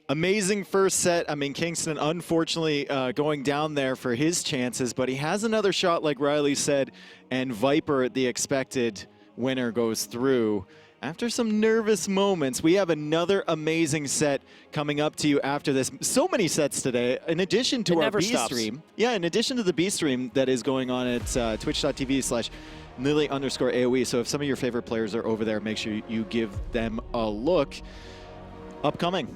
Amazing first set. I mean, Kingston unfortunately going down there for his chances, but he has another shot like Riley said, and Viper, the expected winner, goes through. After some nervous moments, we have another amazing set coming up to you after this. So many sets today, in addition to our B stream. Yeah, in addition to the B stream that is going on at twitch.tv/Lily_AOE. So if some of your favorite players are over there, make sure you give them a look. Upcoming.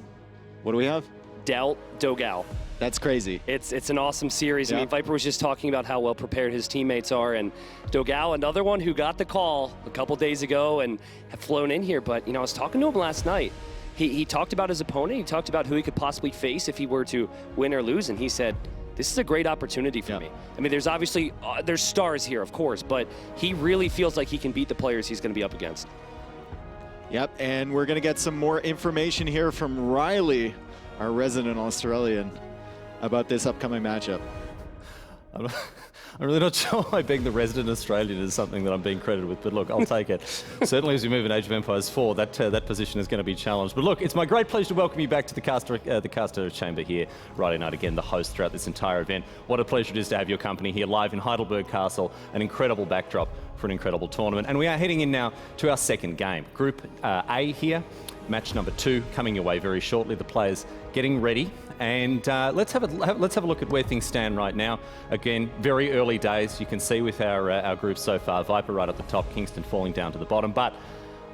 What do we have? DauT, dogao. That's crazy. It's an awesome series. I mean, Viper was just talking about how well prepared his teammates are, and dogao, another one who got the call a couple days ago and have flown in here. But, you know, I was talking to him last night. He talked about his opponent. He talked about who he could possibly face if he were to win or lose, and he said, this is a great opportunity for me. I mean, there's obviously, there's stars here, of course, but he really feels like he can beat the players he's going to be up against. Yep, and we're going to get some more information here from Riley, our resident Australian, about this upcoming matchup. I'm really not sure why being the resident Australian is something that I'm being credited with, but look, I'll take it. Certainly as we move in Age of Empires 4, that position is going to be challenged. But look, it's my great pleasure to welcome you back to the caster chamber here, Riley Knight, again, the host throughout this entire event. What a pleasure it is to have your company here live in Heidelberg Castle, an incredible backdrop for an incredible tournament. And we are heading in now to our second game. Group A here, match number 2 coming your way very shortly. The players getting ready. And let's have a look at where things stand right now. Again, very early days. You can see with our group so far, Viper right at the top, Kingston falling down to the bottom, but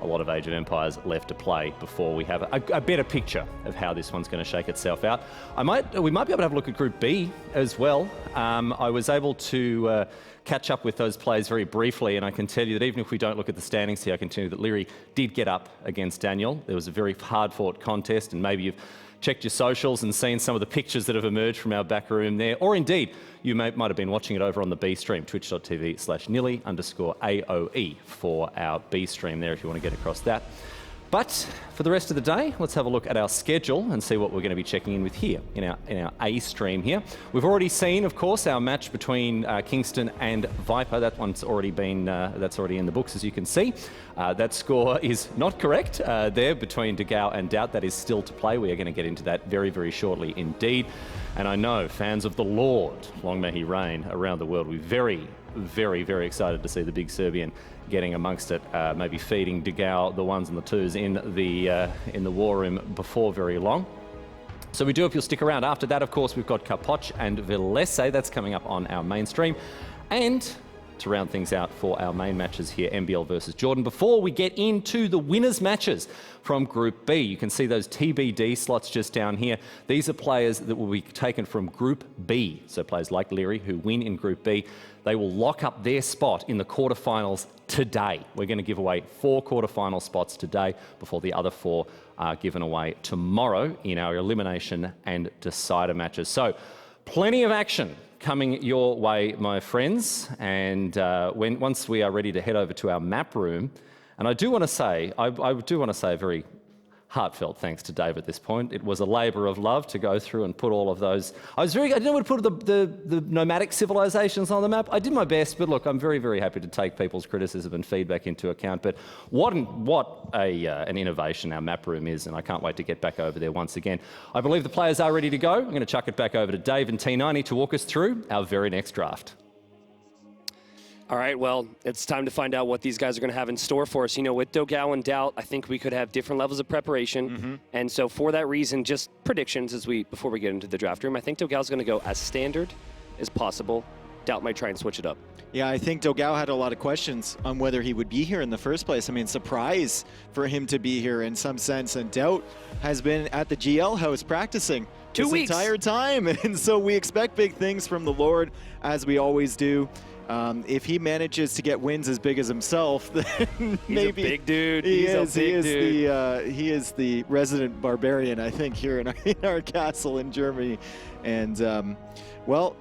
a lot of Age of Empires left to play before we have a better picture of how this one's going to shake itself out. We might be able to have a look at Group B as well. I was able to catch up with those players very briefly, and I can tell you that even if we don't look at the standings here, I can tell you that Leary did get up against Daniel. There was a very hard-fought contest, and maybe you've checked your socials and seen some of the pictures that have emerged from our back room there, or indeed you might have been watching it over on the B stream, twitch.tv/Nilly_AOE for our B stream there if you want to get across that. But for the rest of the day, let's have a look at our schedule and see what we're going to be checking in with here in our A stream here. We've already seen, of course, our match between Kingston and Viper. That one's already been that's already in the books, as you can see. That score is not correct there between dogao and DauT. That is still to play. We are going to get into that very, very shortly indeed. And I know fans of the Lord, long may he reign, around the world, we're very, very, very excited to see the big Serbian getting amongst it, maybe feeding dogao the ones and the twos in the war room before very long. So we do hope you'll stick around. After that, of course, we've got Kapoch and Velese. That's coming up on our mainstream. And to round things out for our main matches here, MBL versus Jordan. Before we get into the winners matches from Group B, you can see those TBD slots just down here. These are players that will be taken from Group B. So players like Leary who win in Group B, they will lock up their spot in the quarterfinals today. We're going to give away 4 quarterfinal spots today before the other 4 are given away tomorrow in our elimination and decider matches. So plenty of action coming your way, my friends. And once we are ready to head over to our map room, and I do want to say, I do want to say a very heartfelt thanks to Dave at this point. It was a labour of love to go through and put all of those. I didn't want to put the nomadic civilizations on the map. I did my best, but look, I'm very, very happy to take people's criticism and feedback into account. But what an innovation our map room is, and I can't wait to get back over there once again. I believe the players are ready to go. I'm going to chuck it back over to Dave and T90 to walk us through our very next draft. All right, well, it's time to find out what these guys are going to have in store for us. You know, with dogao and DauT, I think we could have different levels of preparation. And so for that reason, just predictions before we get into the draft room, I think dogao's going to go as standard as possible. DauT might try and switch it up. Yeah, I think dogao had a lot of questions on whether he would be here in the first place. I mean, surprise for him to be here in some sense. And DauT has been at the GL house practicing 2 weeks. This entire time. And so we expect big things from the Lord, as we always do. If he manages to get wins as big as himself, then maybe he's a big dude. He is the resident barbarian, I think, here in our castle in Germany. And well,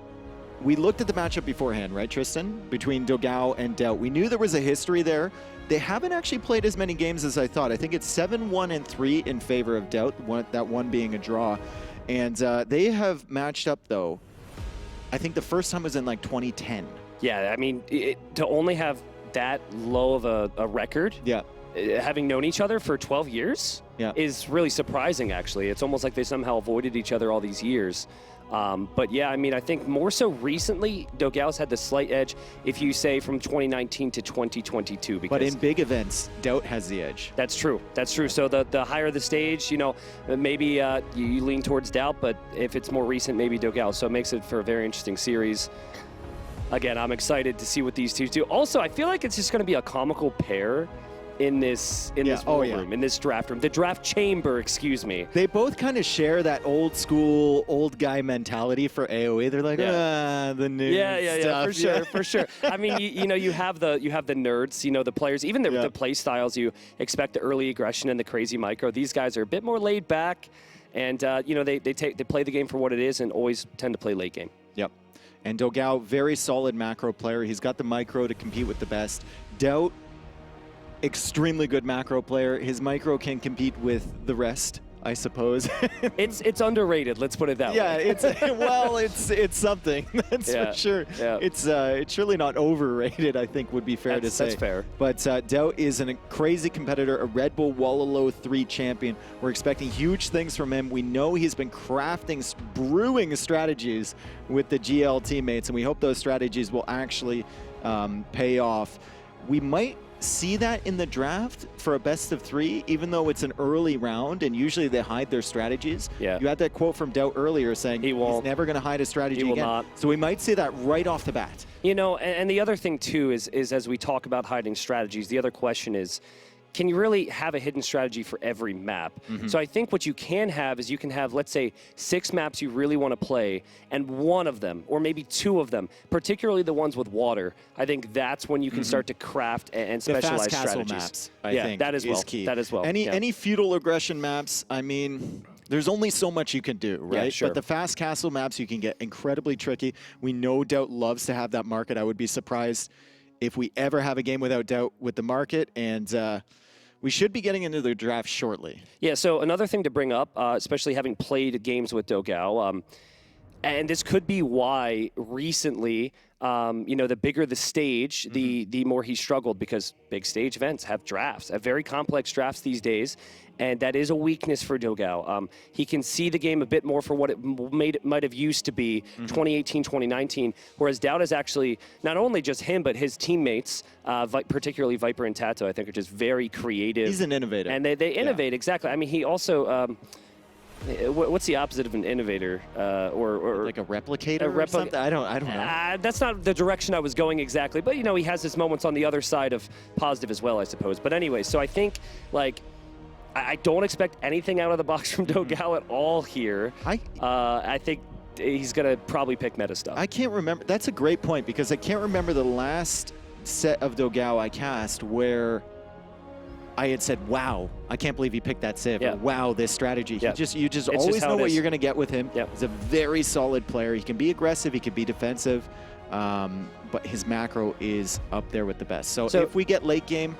we looked at the matchup beforehand, right, Tristan, between dogao and DauT. We knew there was a history there. They haven't actually played as many games as I thought. I think it's 7-1-3 in favor of DauT, that one being a draw. And they have matched up, though. I think the first time was in like 2010. Yeah, I mean, to only have that low of a record, yeah, having known each other for 12 years, is really surprising, actually. It's almost like they somehow avoided each other all these years. But yeah, I mean, I think more so recently, dogao's had the slight edge if you say from 2019 to 2022. Because but in big events, DauT has the edge. That's true. That's true. So the higher the stage, you know, maybe you lean towards DauT, but if it's more recent, maybe dogao. So it makes it for a very interesting series. Again, I'm excited to see what these two do. Also, I feel like it's just going to be a comical pair in this room, in this draft room, the draft chamber, excuse me. They both kind of share that old school, old guy mentality for AOE. They're like, the new stuff. For sure. I mean, you have the nerds, you know, the players, even the play styles. You expect the early aggression and the crazy micro. These guys are a bit more laid back, and you know, they play the game for what it is and always tend to play late game. Yep. And dogao, very solid macro player. He's got the micro to compete with the best. DauT, extremely good macro player. His micro can compete with the rest, I suppose. It's underrated. Let's put it that way. Yeah, it's something. That's for sure. Yeah. It's surely not overrated, I think would be fair to say. That's fair. But DauT is a crazy competitor, a Red Bull Wololo 3 champion. We're expecting huge things from him. We know he's been brewing strategies with the GL teammates, and we hope those strategies will actually pay off. We might see that in the draft for a best of 3, even though it's an early round and usually they hide their strategies. Yeah. You had that quote from DauT earlier saying he's never going to hide a strategy again. Not. So we might see that right off the bat. You know, and the other thing too is as we talk about hiding strategies, the other question is, can you really have a hidden strategy for every map? So I think what you can have is you can have, let's say, 6 maps you really want to play, and one of them, or maybe 2 of them, particularly the ones with water, I think that's when you can start to craft and specialize the fast castle strategies. maps, I think, that as well. is key. That as well. Any feudal aggression maps, I mean, there's only so much you can do, right? Yeah, sure. But the fast castle maps, you can get incredibly tricky. We know DauT loves to have that market. I would be surprised if we ever have a game without DauT with the market, and we should be getting into the draft shortly. Yeah, so another thing to bring up, especially having played games with dogao, and this could be why recently, you know, the bigger the stage, the more he struggled, because big stage events have drafts, have very complex drafts these days, and that is a weakness for dogao. He can see the game a bit more for what it might have used to be 2018, 2019, whereas DauT is actually not only just him, but his teammates, particularly Viper and Tato, I think are just very creative. He's an innovator. And they innovate, exactly. I mean, he also... what's the opposite of an innovator, or like a replicator or something? I don't know. That's not the direction I was going exactly, but you know, he has his moments on the other side of positive as well, I suppose. But anyway, so I think like I don't expect anything out of the box from dogao at all here. I think he's gonna probably pick meta stuff. I can't remember. That's a great point, because I can't remember the last set of dogao I cast where I had said, wow, I can't believe he picked that Civ. Yeah. Or, wow, this strategy. Yeah. You just It's always just how know it what is. you're going to get with him. Yep. He's a very solid player. He can be aggressive. He can be defensive. But his macro is up there with the best. So if we get late game,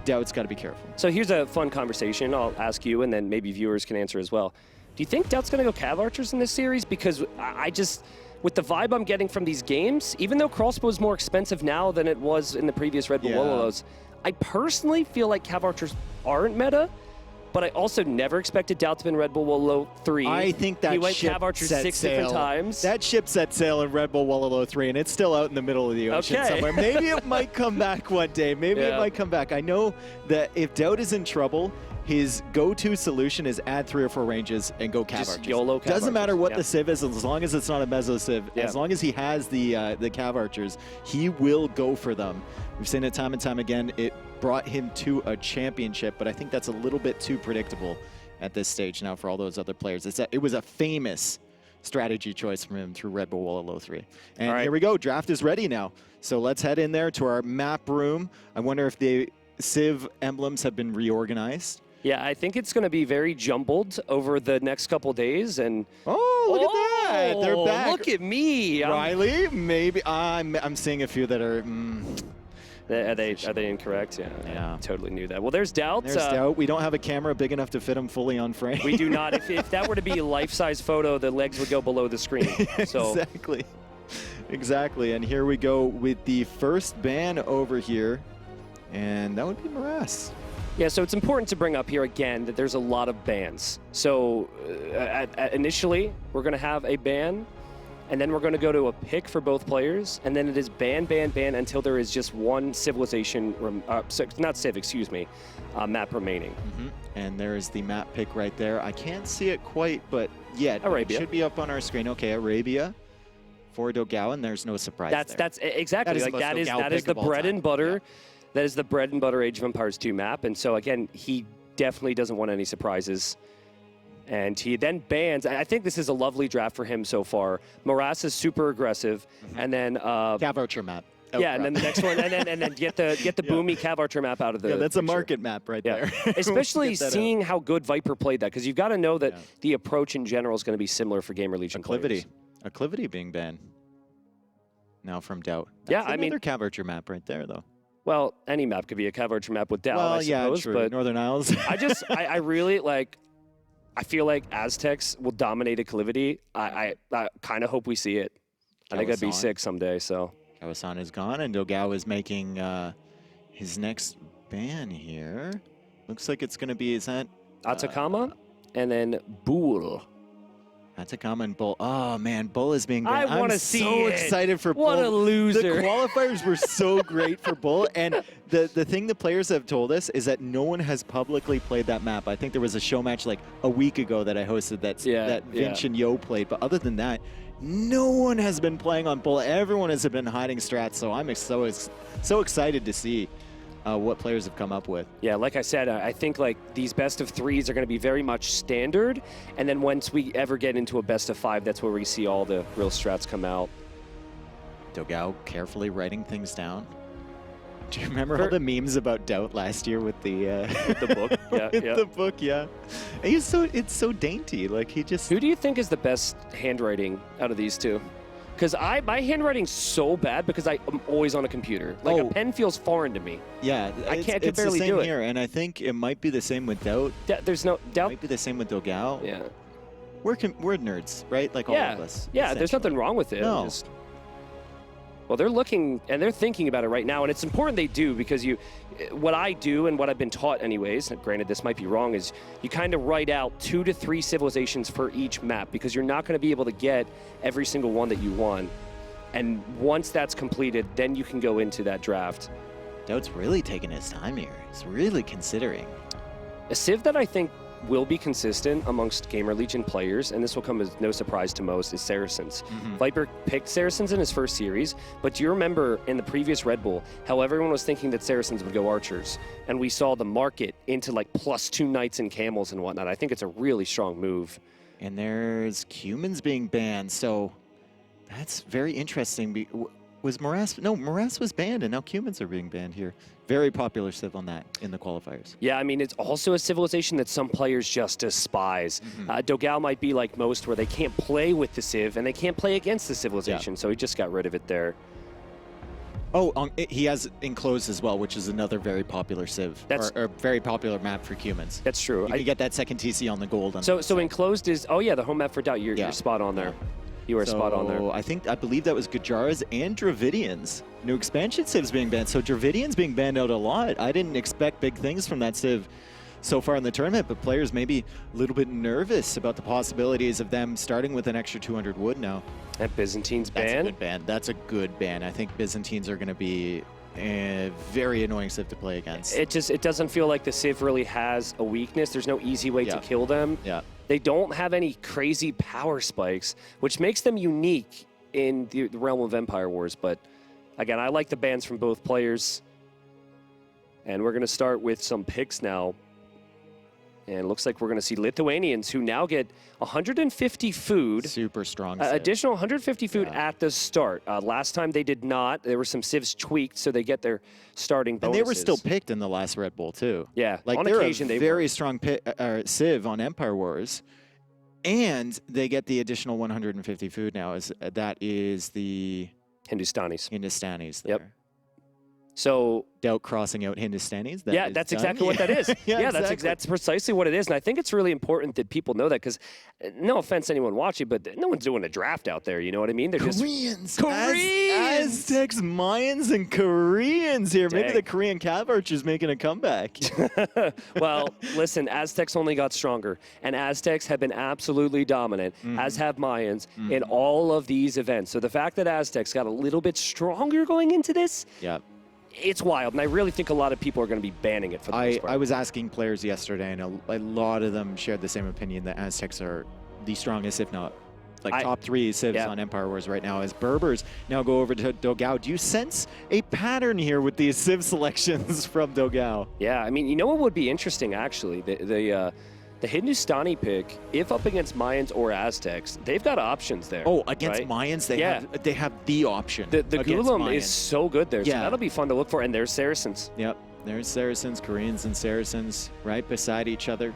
DauT's got to be careful. So here's a fun conversation. I'll ask you, and then maybe viewers can answer as well. Do you think DauT's going to go Cav Archers in this series? Because I just... with the vibe I'm getting from these games, even though crossbow is more expensive now than it was in the previous Red Bull Wololos, I personally feel like Cav Archers aren't meta, but I also never expected DauT to win Red Bull Wololo 3. I think that he went ship Cav Archers set 6 sail. different times. That ship set sail in Red Bull Wololo 3, and it's still out in the middle of the ocean somewhere. Maybe it might come back one day. Maybe it might come back. I know that if DauT is in trouble, his go-to solution is add 3 or 4 ranges and go Cav Just Archers. YOLO Cav Doesn't matter Archers, what the Civ is, as long as it's not a Meso Civ, as long as he has the Cav Archers, he will go for them. We've seen it time and time again. It brought him to a championship, but I think that's a little bit too predictable at this stage now for all those other players. It was a famous strategy choice from him through Red Bull Wololo 3. And here we go. Draft is ready now. So let's head in there to our map room. I wonder if the Civ emblems have been reorganized. Yeah, I think it's going to be very jumbled over the next couple days. And look at that. They're back. Look at me. Riley, maybe. I'm seeing a few that are... Are they incorrect? Yeah, I totally knew that. Well, there's DauT. There's DauT. We don't have a camera big enough to fit him fully on frame. We do not. If that were to be a life-size photo, the legs would go below the screen. So. Exactly. And here we go with the first ban over here. And that would be Morass. Yeah, so it's important to bring up here again that there's a lot of bans. So initially, we're going to have a ban, and then we're going to go to a pick for both players, and then it is ban, ban, ban until there is just one civilization, not civ, excuse me, map remaining. And there's the map pick right there. I can't see it quite, but yet Arabia. It should be up on our screen. Okay, Arabia for dogao, and there's no surprise there. That's exactly That is like the most that dogao is pick the of all bread time. and butter. Yeah. That is the bread and butter Age of Empires 2 map, and so again, he definitely doesn't want any surprises. And he then bans. I think this is a lovely draft for him so far. Morass is super aggressive, and then Cav Archer map. yeah, and then the next one, and then get the boomy Cav Archer map out of the. Yeah, that's a picture. market map right Yeah, there. especially Get that out. seeing how good Viper played that, because you've got to know that the approach in general is going to be similar for Gamer Legion players. Acclivity being banned. Now from DauT. Yeah, I mean- another Cav Archer map right there, though. Well, any map could be a Cav Archer map with DauT, Well, I yeah, suppose, true. but Northern Isles. I really like. I feel like Aztecs will dominate Acclivity. I kind of hope we see it. I think that'd be Kawasan. sick someday. So Kawasan is gone, and dogao is making his next ban here. Looks like it's going to be, is that Atacama, and then Bull. Atacama and Bull? Oh, man, Bull is being I banned. wanna I'm see so it. excited for What Bull. a loser. The qualifiers were so great for Bull, and the thing the players have told us is that no one has publicly played that map. I think there was a show match like a week ago that I hosted that Vinch and Yo played, but other than that, no one has been playing on Bull. Everyone has been hiding strats, so I'm so excited to see what players have come up with. Yeah, like I said, I think like these best of threes are going to be very much standard, and then once we ever get into a best of five, that's where we see all the real strats come out. dogao carefully writing things down. Do you remember all the memes about DauT last year with the The book, yeah, with yeah. the book? Yeah, and it's so dainty. Like he just Who do you think is the best handwriting out of these two? Because my handwriting's so bad because I am always on a computer. Like a pen feels foreign to me. yeah. I can it's barely the same do it. here, and I think it might be the same with DauT. There's no It doubt. might be the same with dogao. Yeah. We're nerds, right? Like all Yeah. of us. Yeah, there's nothing essentially. wrong with it. No. Well, they're looking and they're thinking about it right now, and it's important they do because what I do and what I've been taught anyways, and granted this might be wrong, is you kind of write out 2 to 3 civilizations for each map because you're not going to be able to get every single one that you want. And once that's completed, then you can go into that draft. DauT's really taking his time here. He's really considering. A civ that I think will be consistent amongst Gamer Legion players, and this will come as no surprise to most, is Saracens. Viper picked Saracens in his first series, but do you remember in the previous Red Bull how everyone was thinking that Saracens would go archers? And we saw the market into like +2 knights and camels and whatnot. I think it's a really strong move. And there's Cumans being banned, so that's very interesting. Was Morass? No, Morass was banned, and now Cumans are being banned here. Very popular civ on that in the qualifiers. Yeah, I mean, it's also a civilization that some players just despise. dogao might be like most, where they can't play with the civ, and they can't play against the civilization, so he just got rid of it there. Oh, he has Enclosed as well, which is another very popular civ, or very popular map for Cumans. That's true. You can get that second TC on the gold. On So Enclosed is, oh yeah, the home map for DauT. You're spot on there. You were spot on there. I believe that was Gajara's and Dravidians. New expansion civs being banned. So Dravidians being banned out a lot. I didn't expect big things from that civ so far in the tournament, but players may be a little bit nervous about the possibilities of them starting with an extra 200 wood now. And Byzantine's That's a ban. good ban. That's a good ban. I think Byzantines are going to be a very annoying civ to play against. It doesn't feel like the civ really has a weakness. There's no easy way to kill them. Yeah. They don't have any crazy power spikes, which makes them unique in the realm of Empire Wars. But again, I like the bans from both players. And we're going to start with some picks now. And it looks like we're going to see Lithuanians who now get 150 food. Super strong civ. Additional 150 food at the start. Last time they did not. There were some civs tweaked, so they get their starting bonuses. And they were still picked in the last Red Bull, too. Yeah, like on they're occasion a they very were. strong civ on Empire Wars. And they get the additional 150 food now. That is the Hindustanis. Hindustanis there. Yep. So DauT crossing out Hindustanis. yeah, that's exactly what that is. Yeah, That's precisely what it is. And I think it's really important that people know that because no offense to anyone watching, but no one's doing a draft out there. You know what I mean? They're Koreans. Koreans! Aztecs, Mayans, and Koreans here. Maybe Dang. the Korean cav archer's making a comeback. Well, listen, Aztecs only got stronger, and Aztecs have been absolutely dominant, as have Mayans, in all of these events. So the fact that Aztecs got a little bit stronger going into this, Yeah. it's wild, and I really think a lot of people are going to be banning it for the most part. I was asking players yesterday, and a lot of them shared the same opinion that Aztecs are the strongest, if not top 3 civs on Empire Wars right now. As Berbers now go over to dogao. Do you sense a pattern here with these civ selections from dogao? Yeah, I mean, you know what would be interesting, actually? The Hindustani pick, if up against Mayans or Aztecs, they've got options there. Oh, against right? Mayans, they have the option. The against Gulam Mayans. is so good there, so Yeah. that'll be fun to look for. And there's Saracens. Yep, there's Saracens, Koreans, and Saracens right beside each other.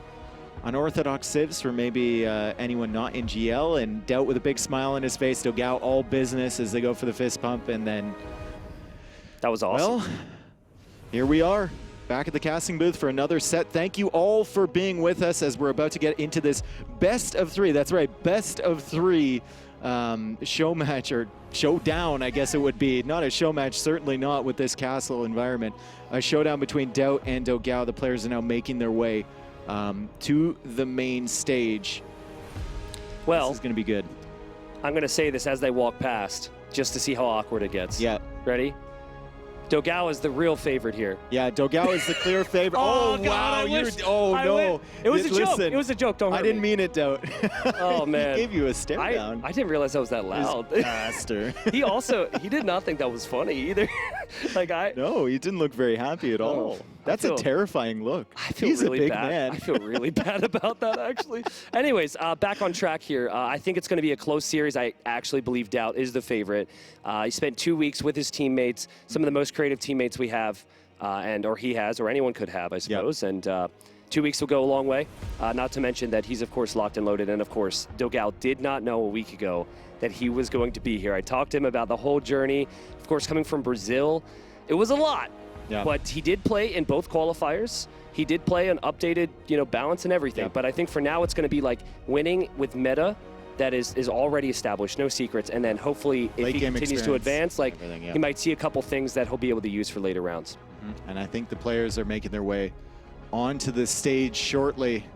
Unorthodox civs for maybe anyone not in GL, and DauT with a big smile on his face. dogao all business as they go for the fist pump, and then That was awesome. well, here we are. Back at the casting booth for another set. Thank you all for being with us as we're about to get into this best of 3. That's right, best of 3 show match, or showdown, I guess it would be. Not a show match, certainly not with this castle environment. A showdown between DauT and dogao. The players are now making their way to the main stage. Well, this is going to be good. I'm going to say this as they walk past, just to see how awkward it gets. Yeah. Ready? dogao is the real favorite here. Yeah, dogao is the clear favorite. Oh, God, wow. I wish- Oh, I no. wish- It was a joke. Listen, It was a joke. Don't hurt I didn't me. mean it, DauT. Oh, man. He gave you a stare down. I didn't realize that was that loud. Bastard. He did not think that was funny either. No, he didn't look very happy at all. Oh, That's a terrifying look. I feel He's really a big bad. man. I feel really bad about that, actually. Anyways, back on track here. I think it's going to be a close series. I actually believe DauT is the favorite. He spent 2 weeks with his teammates, some of the most creative teammates we have, or he has, or anyone could have, I suppose. Yep. And 2 weeks will go a long way. Not to mention that he's, of course, locked and loaded. And, of course, dogao did not know a week ago that he was going to be here. I talked to him about the whole journey. Of course, coming from Brazil, it was a lot. Yeah. But he did play in both qualifiers. He did play an updated, balance and everything. Yeah. But I think for now it's going to be like winning with meta that is already established, no secrets. And then hopefully if he continues to advance, he might see a couple things that he'll be able to use for later rounds. Mm-hmm. And I think the players are making their way onto the stage shortly.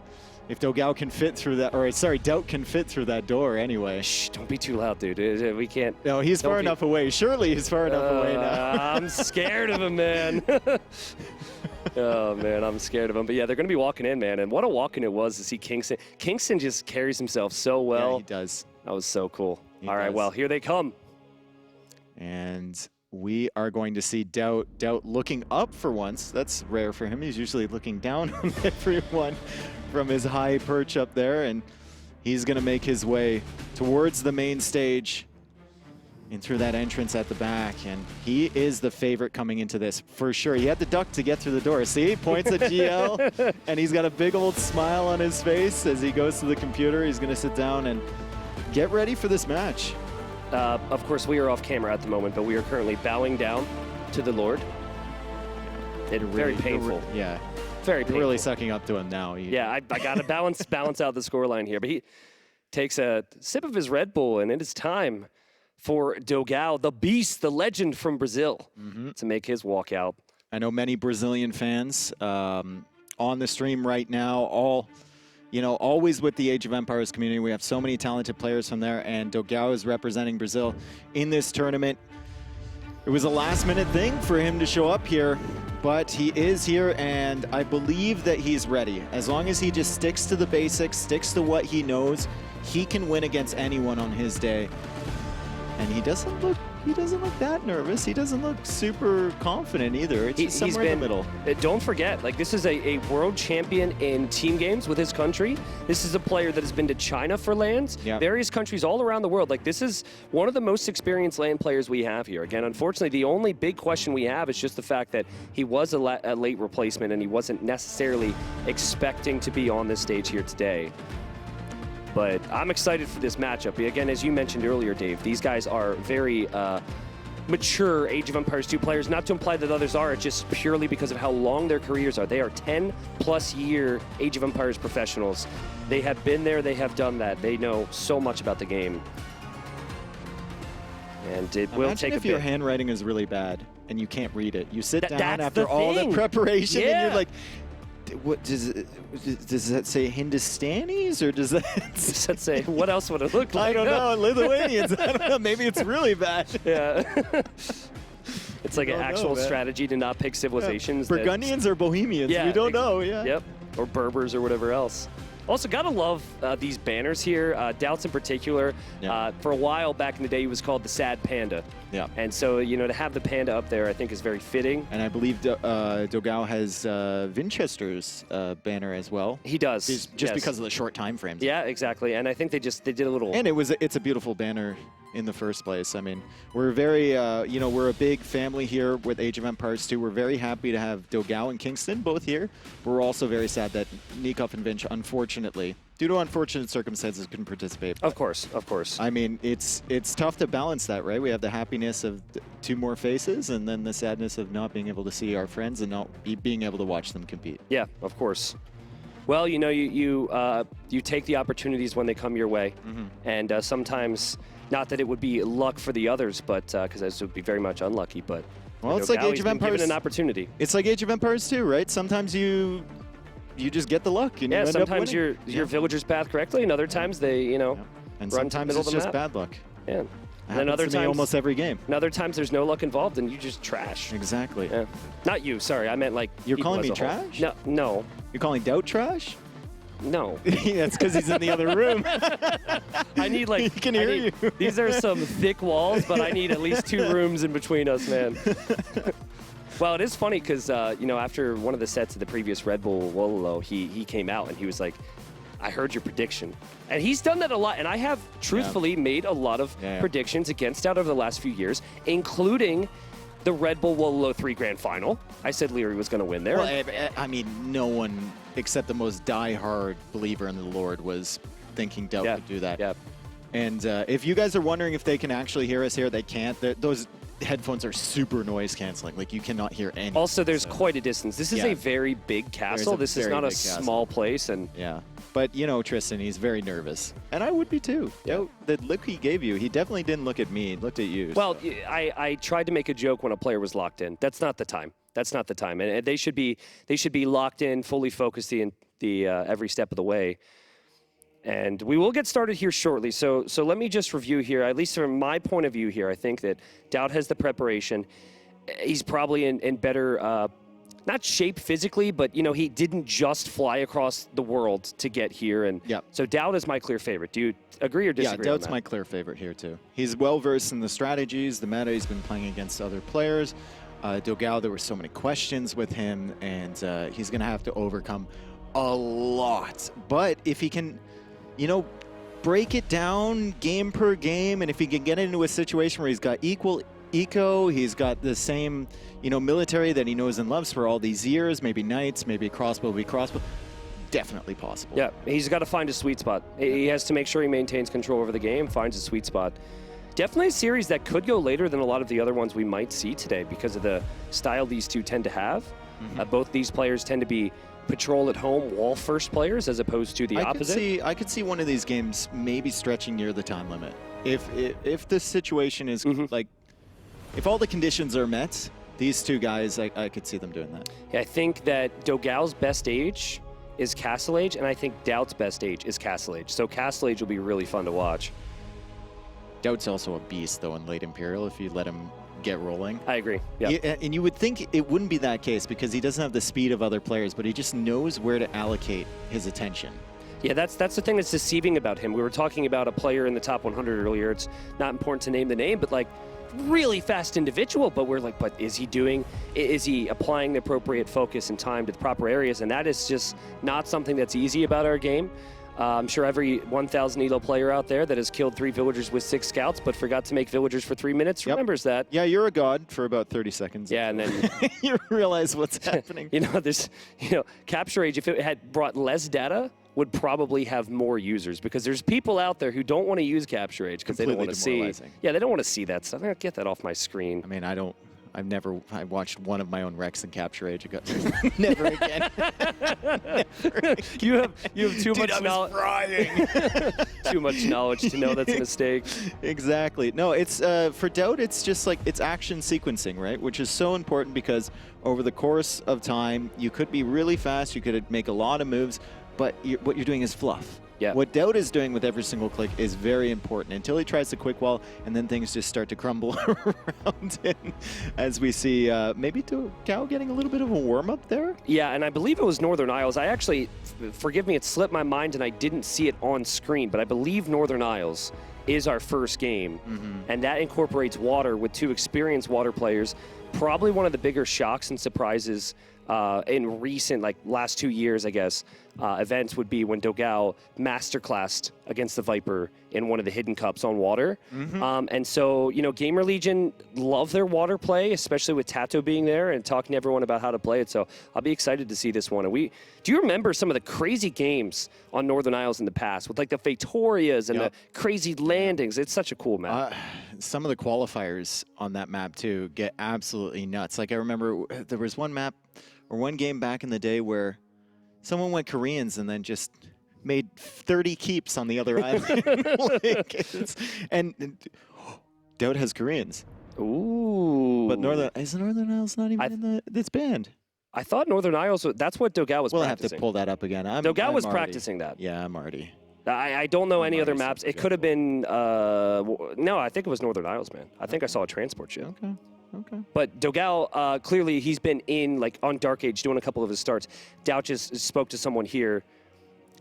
If dogao can fit through that, DauT can fit through that door anyway. Shh, don't be too loud, dude. We can't. No, he's far enough away. Surely he's far enough away now. I'm scared of him, man. Oh, man, I'm scared of him. But, yeah, they're going to be walking in, man. And what a walk-in it was to see Kingston. Kingston just carries himself so well. Yeah, he does. That was so cool. All right, well, here they come. And we are going to see DauT looking up for once. That's rare for him. He's usually looking down on everyone from his high perch up there. And he's going to make his way towards the main stage and through that entrance at the back. And he is the favorite coming into this for sure. He had to duck to get through the door. See, he points at GL and he's got a big old smile on his face as he goes to the computer. He's going to sit down and get ready for this match. Of course, we are off camera at the moment, but we are currently bowing down to the Lord. Very painful. Yeah. Very painful. You're really sucking up to him now. Yeah, I got to balance out the scoreline here. But he takes a sip of his Red Bull, and it is time for dogao, the beast, the legend from Brazil, to make his walkout. I know many Brazilian fans on the stream right now, always with the Age of Empires community. We have so many talented players from there, and dogao is representing Brazil in this tournament. It was a last-minute thing for him to show up here, but he is here, and I believe that he's ready. As long as he just sticks to the basics, sticks to what he knows, he can win against anyone on his day. And he doesn't look that nervous. He doesn't look super confident either. It's just somewhere in the middle. Don't forget, this is a world champion in team games with his country. This is a player that has been to China for LANs, various countries all around the world. This is one of the most experienced LAN players we have here. Again, unfortunately, the only big question we have is just the fact that he was a late replacement and he wasn't necessarily expecting to be on this stage here today. But I'm excited for this matchup. Again, as you mentioned earlier, Dave, these guys are very mature Age of Empires 2 players. Not to imply that others are, it's just purely because of how long their careers are. They are 10-plus year Age of Empires professionals. They have been there, they have done that. They know so much about the game. And it will take a if bit. your handwriting is really bad and you can't read it. You sit down that's after the all the thing. preparation and Yeah. you're like, what does that say Hindustanis or does that Does that say, what else would it look like? I don't know, Lithuanians. I don't know, maybe it's really bad. Yeah. It's like an don't know, actual man. strategy to not pick civilizations. that- Burgundians or Bohemians, Yeah, we don't know, yeah. Yep, or Berbers or whatever else. Also, gotta love these banners here. DauT in particular. Yeah. For a while back in the day, he was called the Sad Panda. Yeah. And so, you know, to have the panda up there, I think is very fitting. And I believe dogao has Winchester's banner as well. He does. Just yes. because of the short time frames. Yeah, exactly. And I think they did a little. And it's a beautiful banner in the first place. I mean, we're very, we're a big family here with Age of Empires 2. We're very happy to have dogao and Kingston both here. We're also very sad that Nikov and Vinch, unfortunately, due to unfortunate circumstances, couldn't participate. Of course, of course. I mean, it's tough to balance that, right? We have the happiness of two more faces and then the sadness of not being able to see our friends and not being able to watch them compete. Yeah, of course. Well, you know, you take the opportunities when they come your way, and sometimes, not that it would be luck for the others, but because this would be very much unlucky. But Well, it's like dogao, Age he's of been Empires. given an opportunity. It's like Age of Empires 2, right? Sometimes you just get the luck and you Yeah, end up sometimes winning. your villagers path correctly, and other times they, you know, And run to the sometimes middle it's of the just map. bad luck. Yeah. It And then happens other to me times, almost every game. and other times there's no luck involved, and you just trash. Exactly. Yeah. Not you. Sorry, I meant like. You're people calling as me a whole. trash? No, no, You're calling DauT trash? no. That's because he's in the other room. I need like. He can hear you. These are some thick walls, but I need at least 2 rooms in between us, man. Well, it is funny because after one of the sets of the previous Red Bull Wololo, he came out and he was like, "I heard your prediction," and he's done that a lot. And I have truthfully made a lot of predictions against DauT over the last few years, including the Red Bull Wololo 3 Grand Final. I said Leary was going to win there. Well, I mean, no one except the most die-hard believer in the Lord was thinking DauT could do that. Yeah. And if you guys are wondering if they can actually hear us here, they can't. Those headphones are super noise canceling. Like, you cannot hear anything. Also, there's quite a distance. This is a very big castle. This is not a small place. And yeah. But, Tristan, he's very nervous. And I would be, too. Yeah. The look he gave you, he definitely didn't look at me. He looked at you. Well, so. I tried to make a joke when a player was locked in. That's not the time. That's not the time. And they should be locked in, fully focused the every step of the way. And we will get started here shortly. So let me just review here, at least from my point of view here. I think that DauT has the preparation. He's probably in better, not shape physically, but, he didn't just fly across the world to get here. And so DauT is my clear favorite. Do you agree or disagree? Yeah, DauT's my clear favorite here, too. He's well-versed in the strategies, the meta. He's been playing against other players. dogao, there were so many questions with him, and he's going to have to overcome a lot. But if he can, break it down game per game, and if he can get into a situation where he's got equal eco, he's got the same, military that he knows and loves for all these years, maybe knights, maybe crossbow, definitely possible. Yeah, he's got to find a sweet spot. He has to make sure he maintains control over the game, finds a sweet spot. Definitely a series that could go later than a lot of the other ones we might see today because of the style these two tend to have. Both these players tend to be patrol at home wall first players as opposed to the opposite. I could see one of these games maybe stretching near the time limit. If the situation is like, if all the conditions are met, these two guys, I could see them doing that. Yeah, I think that dogao's best age is Castle Age, and I think DauT's best age is Castle Age. So Castle Age will be really fun to watch. DauT's also a beast, though, in late Imperial, if you let him get rolling. I agree. Yeah. And you would think it wouldn't be that case because he doesn't have the speed of other players, but he just knows where to allocate his attention. Yeah, that's the thing that's deceiving about him. We were talking about a player in the top 100 earlier. It's not important to name the name, but really fast individual. But we're but is he applying the appropriate focus and time to the proper areas? And that is just not something that's easy about our game. I'm sure every 1,000 ELO player out there that has killed 3 villagers with 6 scouts but forgot to make villagers for 3 minutes remembers that. Yeah, you're a god for about 30 seconds. Yeah, and then you realize what's happening. Capture Age, if it had brought less data would probably have more users because there's people out there who don't want to use Capture Age because they don't want to see. Yeah, they don't want to see that stuff. Get that off my screen. I mean, I watched one of my own wrecks in Capture Age. Never again. You have too much knowledge. Too much knowledge to know that's a mistake. Exactly. No, it's for DauT. It's just like it's action sequencing, right? Which is so important because over the course of time, you could be really fast. You could make a lot of moves, but what you're doing is fluff. Yeah. What DauT is doing with every single click is very important until he tries the quick wall, and then things just start to crumble around him. As we see, maybe dogao getting a little bit of a warm-up there? Yeah, and I believe it was Northern Isles. I actually, forgive me, it slipped my mind and I didn't see it on screen, but I believe Northern Isles is our first game, and that incorporates water with 2 experienced water players. Probably one of the bigger shocks and surprises in recent, last 2 years, I guess, events would be when dogao masterclassed against the Viper in one of the hidden cups on water. And so, Gamer Legion love their water play, especially with Tato being there and talking to everyone about how to play it. So I'll be excited to see this one. And do you remember some of the crazy games on Northern Isles in the past with the Fatorias and the crazy landings? It's such a cool map. Some of the qualifiers on that map too get absolutely nuts. I remember there was one map or one game back in the day where someone went Koreans and then just made 30 keeps on the other island. And DauT has Koreans. Ooh. But Northern Isles not even in it's banned. I thought Northern Isles, that's what dogao was practicing. We'll have to pull that up again. dogao was practicing that. Yeah, I'm already. I don't know any other maps. It could have been, no, I think it was Northern Isles, man. I think I saw a transport ship. Okay. But dogao, clearly he's been in, on Dark Age doing a couple of his starts. DauT just spoke to someone here,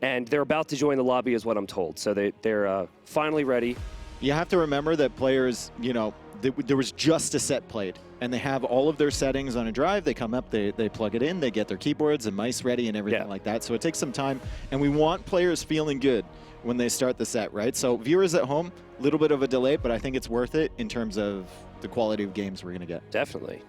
and they're about to join the lobby is what I'm told. So they're finally ready. You have to remember that players, there was just a set played, and they have all of their settings on a drive. They come up, they plug it in, they get their keyboards and mice ready and everything like that. So it takes some time, and we want players feeling good when they start the set, right? So viewers at home, a little bit of a delay, but I think it's worth it in terms of the quality of games we're going to get. Definitely.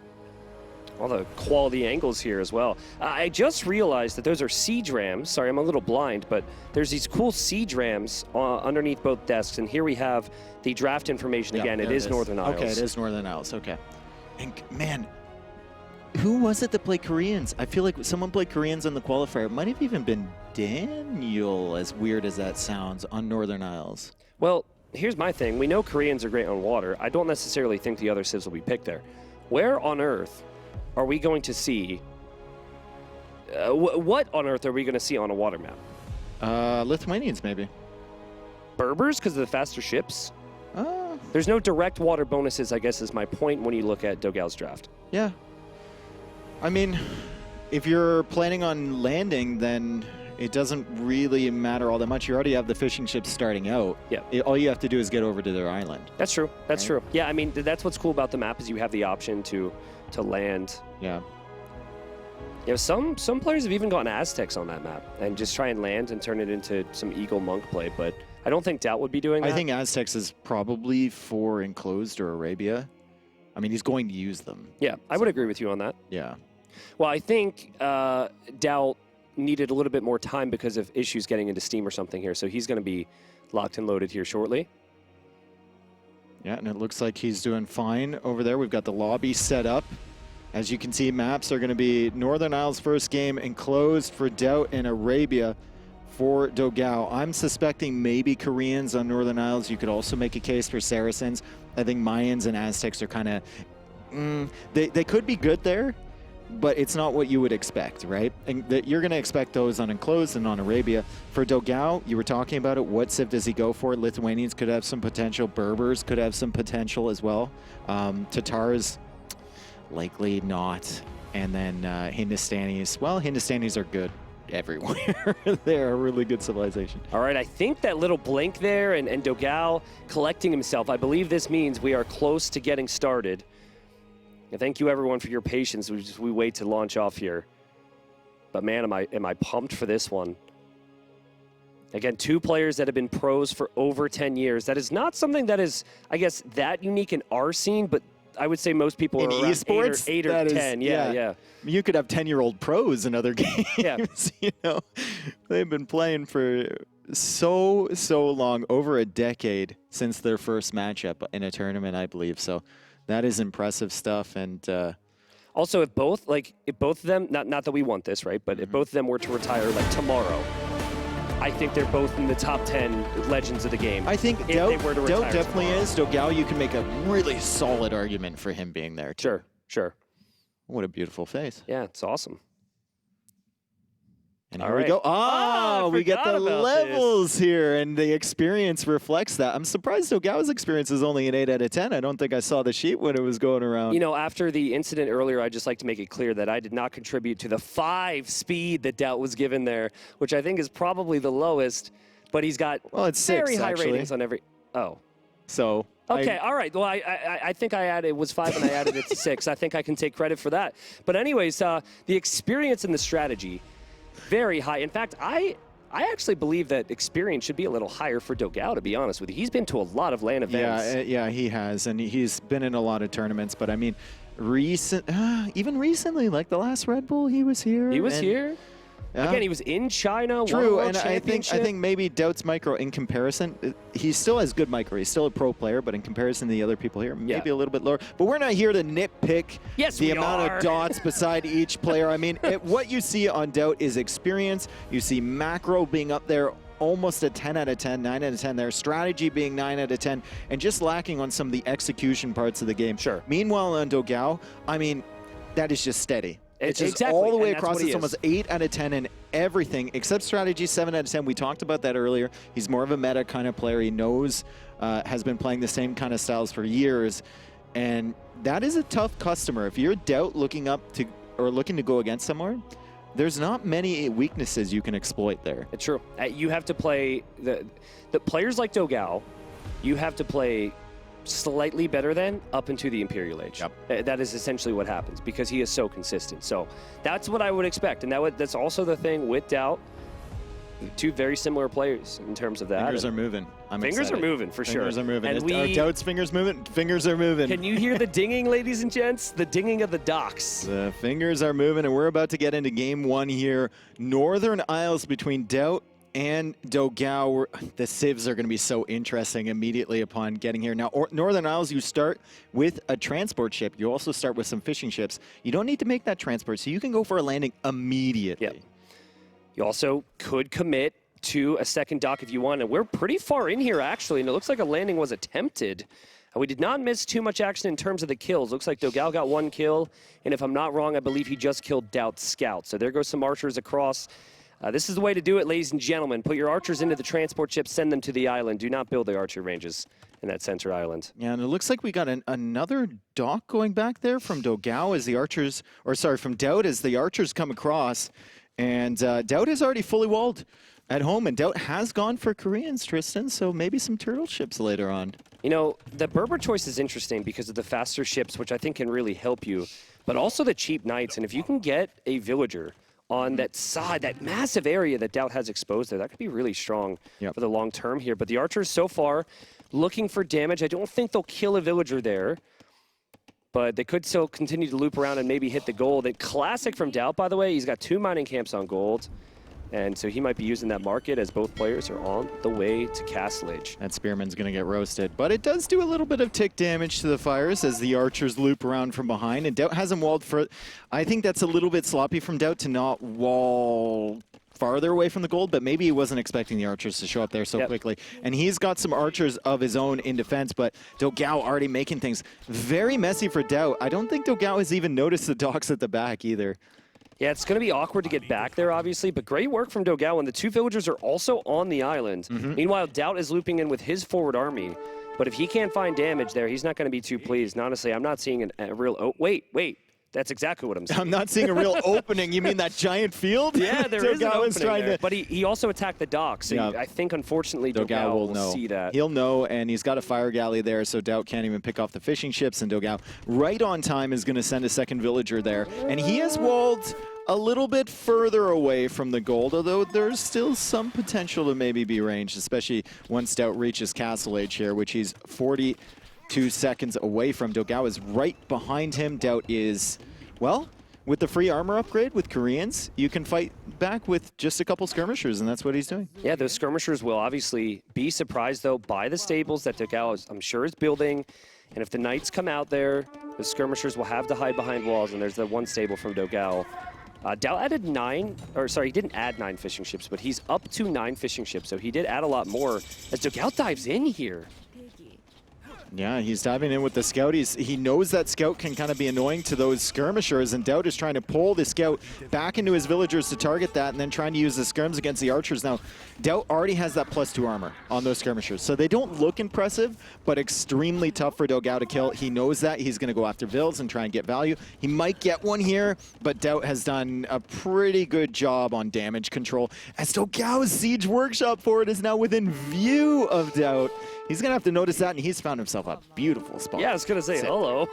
All the quality angles here as well. I just realized that those are siege rams. Sorry, I'm a little blind, but there's these cool siege rams underneath both desks, and here we have the draft information again. It is Northern Isles. Okay, it is Northern Isles. Okay. And man, who was it that played Koreans? I feel like someone played Koreans on the qualifier. It might have even been Daniel, as weird as that sounds, on Northern Isles. Well, here's my thing. We know Koreans are great on water. I don't necessarily think the other civs will be picked there. Where on earth are we going to see, what on earth are we going to see on a water map? Lithuanians, maybe. Berbers, because of the faster ships? There's no direct water bonuses, I guess, is my point when you look at dogao's draft. Yeah. I mean, if you're planning on landing, then it doesn't really matter all that much. You already have the fishing ships starting out. Yeah. All you have to do is get over to their island. That's true. That's true. Yeah, I mean, that's what's cool about the map is you have the option to land. Yeah. Some players have even gotten Aztecs on that map and just try and land and turn it into some Eagle Monk play, but I don't think DauT would be doing that. I think Aztecs is probably for Enclosed or Arabia. I mean, he's going to use them. Yeah, I would agree with you on that. Yeah. Well, I think DauT needed a little bit more time because of issues getting into Steam or something here, so he's going to be locked and loaded here shortly. Yeah, and it looks like he's doing fine over there. We've got the lobby set up. As you can see, maps are going to be Northern Isles first game, Enclosed for DauT, and Arabia for dogao. I'm suspecting maybe Koreans on Northern Isles. You could also make a case for Saracens. I think Mayans and Aztecs are kind of, they could be good there, but it's not what you would expect, right? And you're going to expect those on Enclosed and on Arabia. For dogao, you were talking about it. What civ does he go for? Lithuanians could have some potential. Berbers could have some potential as well. Tatars, likely not. And then Hindustanis. Well, Hindustanis are good everywhere. They're a really good civilization. All right, I think that little blink there and dogao collecting himself, I believe this means we are close to getting started. And thank you everyone for your patience. We wait to launch off here. But man, am I pumped for this one. Again, 2 players that have been pros for over 10 years. That is not something that is, I guess, that unique in our scene, but I would say most people in are around esports, 8 or 10. Yeah. You could have 10-year-old pros in other games. Yeah. They've been playing for so long, over a decade since their first matchup in a tournament, I believe. So that is impressive stuff. And also, if both of them, not that we want this, right? But if both of them were to retire like tomorrow, I think they're both in the top 10 legends of the game. I think DauT definitely tomorrow. is. dogao, you can make a really solid argument for him being there, too. Sure. What a beautiful face. Yeah, it's awesome. And here we go. We get the levels here, and the experience reflects that. I'm surprised dogao's experience is only an 8 out of 10. I don't think I saw the sheet when it was going around. You know, after the incident earlier, I'd just like to make it clear that I did not contribute to the 5 speed that DauT was given there, which I think is probably the lowest, but he's got it's very 6, high actually. ratings on every... Oh. So... Okay, all right. Well, I think I added, it was 5 and I added it to 6. I think I can take credit for that. But anyways, the experience and the strategy, very high. In fact, I actually believe that experience should be a little higher for dogao, to be honest with you. He's been to a lot of LAN events. Yeah, he has, and he's been in a lot of tournaments. But I mean, even recently, like the last Red Bull, he was here. He was here. Again, he was in China. True, won a and I think maybe DauT's micro in comparison, he still has good micro. He's still a pro player, but in comparison to the other people here, maybe a little bit lower. But we're not here to nitpick the amount of dots beside each player. I mean, what you see on DauT is experience. You see macro being up there, almost a 10 out of 10, 9 out of 10 there. Strategy being 9 out of 10, and just lacking on some of the execution parts of the game. Sure. Meanwhile, on dogao, I mean, that is just steady. It's just exactly. all the way and across. It's almost 8 out of 10 in everything except strategy. 7 out of 10. We talked about that earlier. He's more of a meta kind of player. He knows, has been playing the same kind of styles for years, and that is a tough customer. If you're DauT looking up to or looking to go against someone, there's not many weaknesses you can exploit there. It's true. You have to play the players like dogao. You have to play slightly better than up into the Imperial Age. Yep. That is essentially what happens because he is so consistent. So that's what I would expect, and that's also the thing with DauT. 2 very similar players in terms of that. Fingers are moving. Fingers are moving for sure. Fingers are moving. And Are DauT's fingers moving? Fingers are moving. Can you hear the dinging, ladies and gents? The dinging of the docks. The fingers are moving, and we're about to get into game 1 here. Northern Isles between DauT and dogao. The civs are going to be so interesting immediately upon getting here. Now, Northern Isles, you start with a transport ship. You also start with some fishing ships. You don't need to make that transport, so you can go for a landing immediately. Yep. You also could commit to a second dock if you want, and we're pretty far in here, actually, and it looks like a landing was attempted. We did not miss too much action in terms of the kills. Looks like dogao got 1 kill, and if I'm not wrong, I believe he just killed DauT's scout. So there goes some archers across. This is the way to do it, ladies and gentlemen. Put your archers into the transport ship, send them to the island. Do not build the archer ranges in that center island. Yeah, and it looks like we got another dock going back there from dogao as the archers, or sorry, from DauT as the archers come across. And DauT is already fully walled at home, and DauT has gone for Koreans, Tristan, so maybe some turtle ships later on. You know, the Berber choice is interesting because of the faster ships, which I think can really help you, but also the cheap knights. And if you can get a villager on that side, that massive area that DauT has exposed there, that could be really strong for the long term here. But the archers so far looking for damage. I don't think they'll kill a villager there, but they could still continue to loop around and maybe hit the gold. And classic from DauT, by the way, he's got 2 mining camps on gold. And so he might be using that market as both players are on the way to Castle Age. That Spearman's going to get roasted, but it does do a little bit of tick damage to the fires as the archers loop around from behind. And DauT hasn't walled for... I think that's a little bit sloppy from DauT to not wall farther away from the gold, but maybe he wasn't expecting the archers to show up there so quickly. And he's got some archers of his own in defense, but dogao already making things very messy for DauT. I don't think dogao has even noticed the docks at the back either. Yeah, it's going to be awkward to get back there, obviously, but great work from dogao, and the 2 villagers are also on the island. Meanwhile, DauT is looping in with his forward army, but if he can't find damage there, he's not going to be too pleased. And honestly, I'm not seeing a real... Oh, wait. That's exactly what I'm saying. I'm not seeing a real opening. You mean that giant field? Yeah, there is an opening there. To... But he also attacked the dock, so I think, unfortunately, dogao will know. see that. He'll know, and he's got a fire galley there, so DauT can't even pick off the fishing ships, and dogao, right on time, is going to send a second villager there. And he has walled a little bit further away from the gold, although there's still some potential to maybe be ranged, especially once DauT reaches Castle Age here, which he's 42 seconds away from. dogao is right behind him. DauT is, well, with the free armor upgrade with Koreans, you can fight back with just a couple skirmishers, and that's what he's doing. Yeah, those skirmishers will obviously be surprised, though, by the stables that dogao, I'm sure, is building. And if the knights come out there, the skirmishers will have to hide behind walls, and there's the one stable from dogao. DauT added he didn't add 9 fishing ships, but he's up to 9 fishing ships, so he did add a lot more as dogao dives in here. Yeah, he's diving in with the scout. He knows that scout can kind of be annoying to those skirmishers, and DauT is trying to pull the scout back into his villagers to target that, and then trying to use the skirms against the archers. Now, DauT already has that +2 armor on those skirmishers, so they don't look impressive, but extremely tough for dogao to kill. He knows that. He's going to go after vills and try and get value. He might get one here, but DauT has done a pretty good job on damage control, as dogao's Siege Workshop forward is now within view of DauT. He's going to have to notice that, and he's found himself a beautiful spot. Yeah, I was going to say, hello.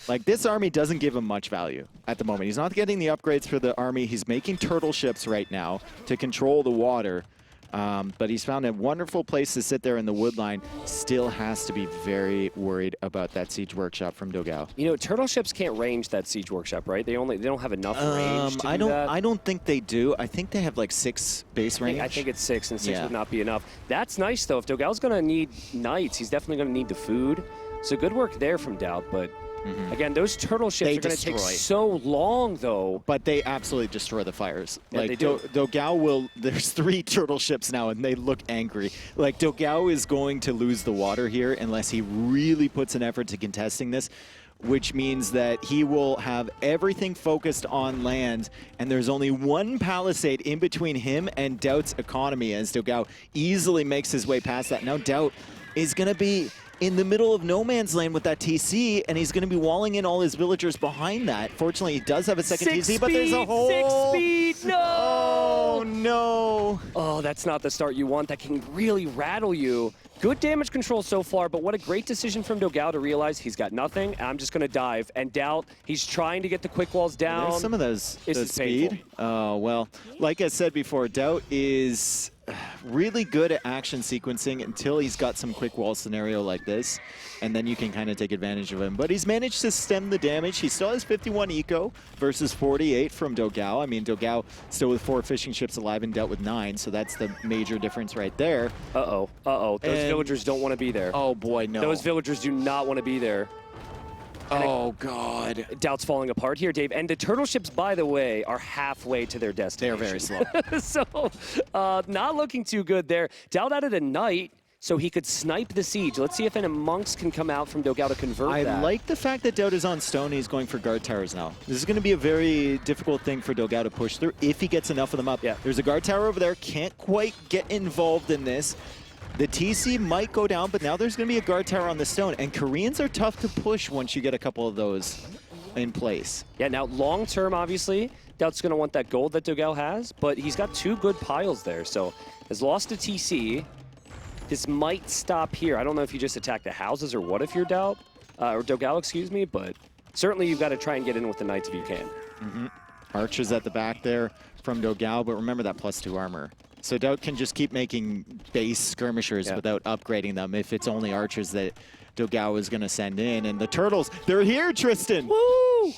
Like, this army doesn't give him much value at the moment. He's not getting the upgrades for the army. He's making turtle ships right now to control the water. But he's found a wonderful place to sit there in the wood line. Still has to be very worried about that Siege Workshop from dogao. You know, turtle ships can't range that Siege Workshop, right? They don't have enough range to do that. I don't think they do. I think they have like 6 base range. I think it's 6, and 6 would not be enough. That's nice, though. If dogao's going to need knights, he's definitely going to need the food. So good work there from DauT, but again, those turtle ships are going to take so long, though. But they absolutely destroy the fires. Yeah, like, they do. dogao will, there's 3 turtle ships now, and they look angry. Like, dogao is going to lose the water here unless he really puts an effort to contesting this, which means that he will have everything focused on land, and there's only 1 palisade in between him and DauT's economy, as dogao easily makes his way past that. Now DauT is going to be in the middle of no man's land with that TC, and he's going to be walling in all his villagers behind that. Fortunately, he does have a second TC, but there's a hole. 6 speed, no! Oh, no. Oh, that's not the start you want. That can really rattle you. Good damage control so far, but what a great decision from dogao to realize he's got nothing, and I'm just going to dive. And DauT, he's trying to get the quick walls down. There's some of those speed. Painful. Oh, well, like I said before, DauT is really good at action sequencing until he's got some quick wall scenario like this, and then you can kind of take advantage of him. But he's managed to stem the damage. He still has 51 eco versus 48 from dogao. I mean, dogao still with 4 fishing ships alive and DauT with 9, so that's the major difference right there. Uh-oh. Those villagers don't want to be there. Oh, boy, no. Those villagers do not want to be there. Oh, God. DauT's falling apart here, Dave. And the turtle ships, by the way, are halfway to their destination. They're very slow. So, not looking too good there. DauT added a knight so he could snipe the siege. Let's see if any monks can come out from dogao to convert that. I like the fact that DauT is on stone. He's going for guard towers now. This is going to be a very difficult thing for dogao to push through if he gets enough of them up. Yeah. There's a guard tower over there. Can't quite get involved in this. The TC might go down, but now there's going to be a guard tower on the stone. And Koreans are tough to push once you get a couple of those in place. Yeah, now long term, obviously, DauT's going to want that gold that dogao has, but he's got 2 good piles there. So has lost a TC. This might stop here. I don't know if you just attack the houses or what if you're DauT, or dogao, excuse me, but certainly you've got to try and get in with the knights if you can. Archers at the back there from dogao, but remember that +2 armor. So DauT can just keep making base skirmishers without upgrading them if it's only archers that dogao is going to send in. And the turtles, they're here, Tristan! Woo!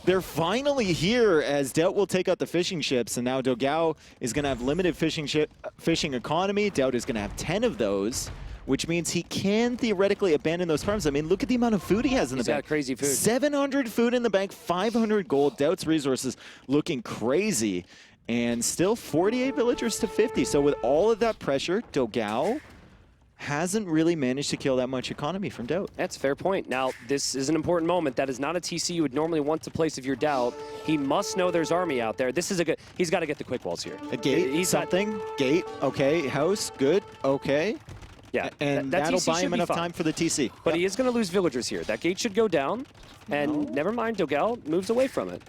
They're finally here as DauT will take out the fishing ships, and now dogao is going to have limited fishing economy. DauT is going to have 10 of those, which means he can theoretically abandon those farms. I mean, look at the amount of food he has in the bank. He's got crazy food. 700 food in the bank, 500 gold. DauT's resources looking crazy. And still 48 villagers to 50. So with all of that pressure, dogao hasn't really managed to kill that much economy from DauT. That's a fair point. Now, this is an important moment. That is not a TC you would normally want to place if you're DauT. He must know there's army out there. This is a good... He's got to get the quick walls here. A gate, gate, okay. House, good, okay. Yeah, and that'll buy him enough time for the TC. But he is going to lose villagers here. That gate should go down. And never mind, dogao moves away from it.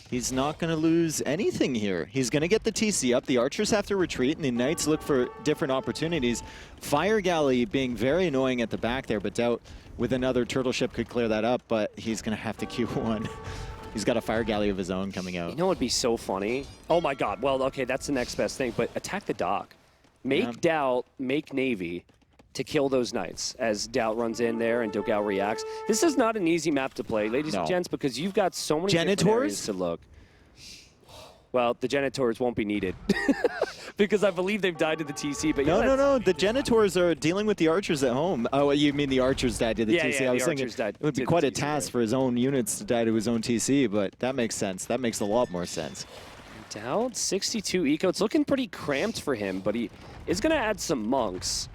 He's not going to lose anything here. He's going to get the TC up. The archers have to retreat, and the knights look for different opportunities. Fire galley being very annoying at the back there, but DauT with another turtle ship could clear that up, but he's going to have to queue one. He's got a fire galley of his own coming out. You know what would be so funny? Oh, my God. Well, okay, that's the next best thing, but attack the dock. Make DauT, make Navy to kill those knights as DauT runs in there and dogao reacts. This is not an easy map to play, ladies and gents, because you've got so many different areas to look. Well, the Genitors won't be needed because I believe they've died to the TC. But yeah, No. The Genitors are dealing with the archers at home. Oh, you mean the archers died to the TC? Yeah, I was the thinking archers died it would be to quite the a TC, task right. for his own units to die to his own TC, but that makes sense. That makes a lot more sense. DauT, 62 eco. It's looking pretty cramped for him, but he is going to add some monks.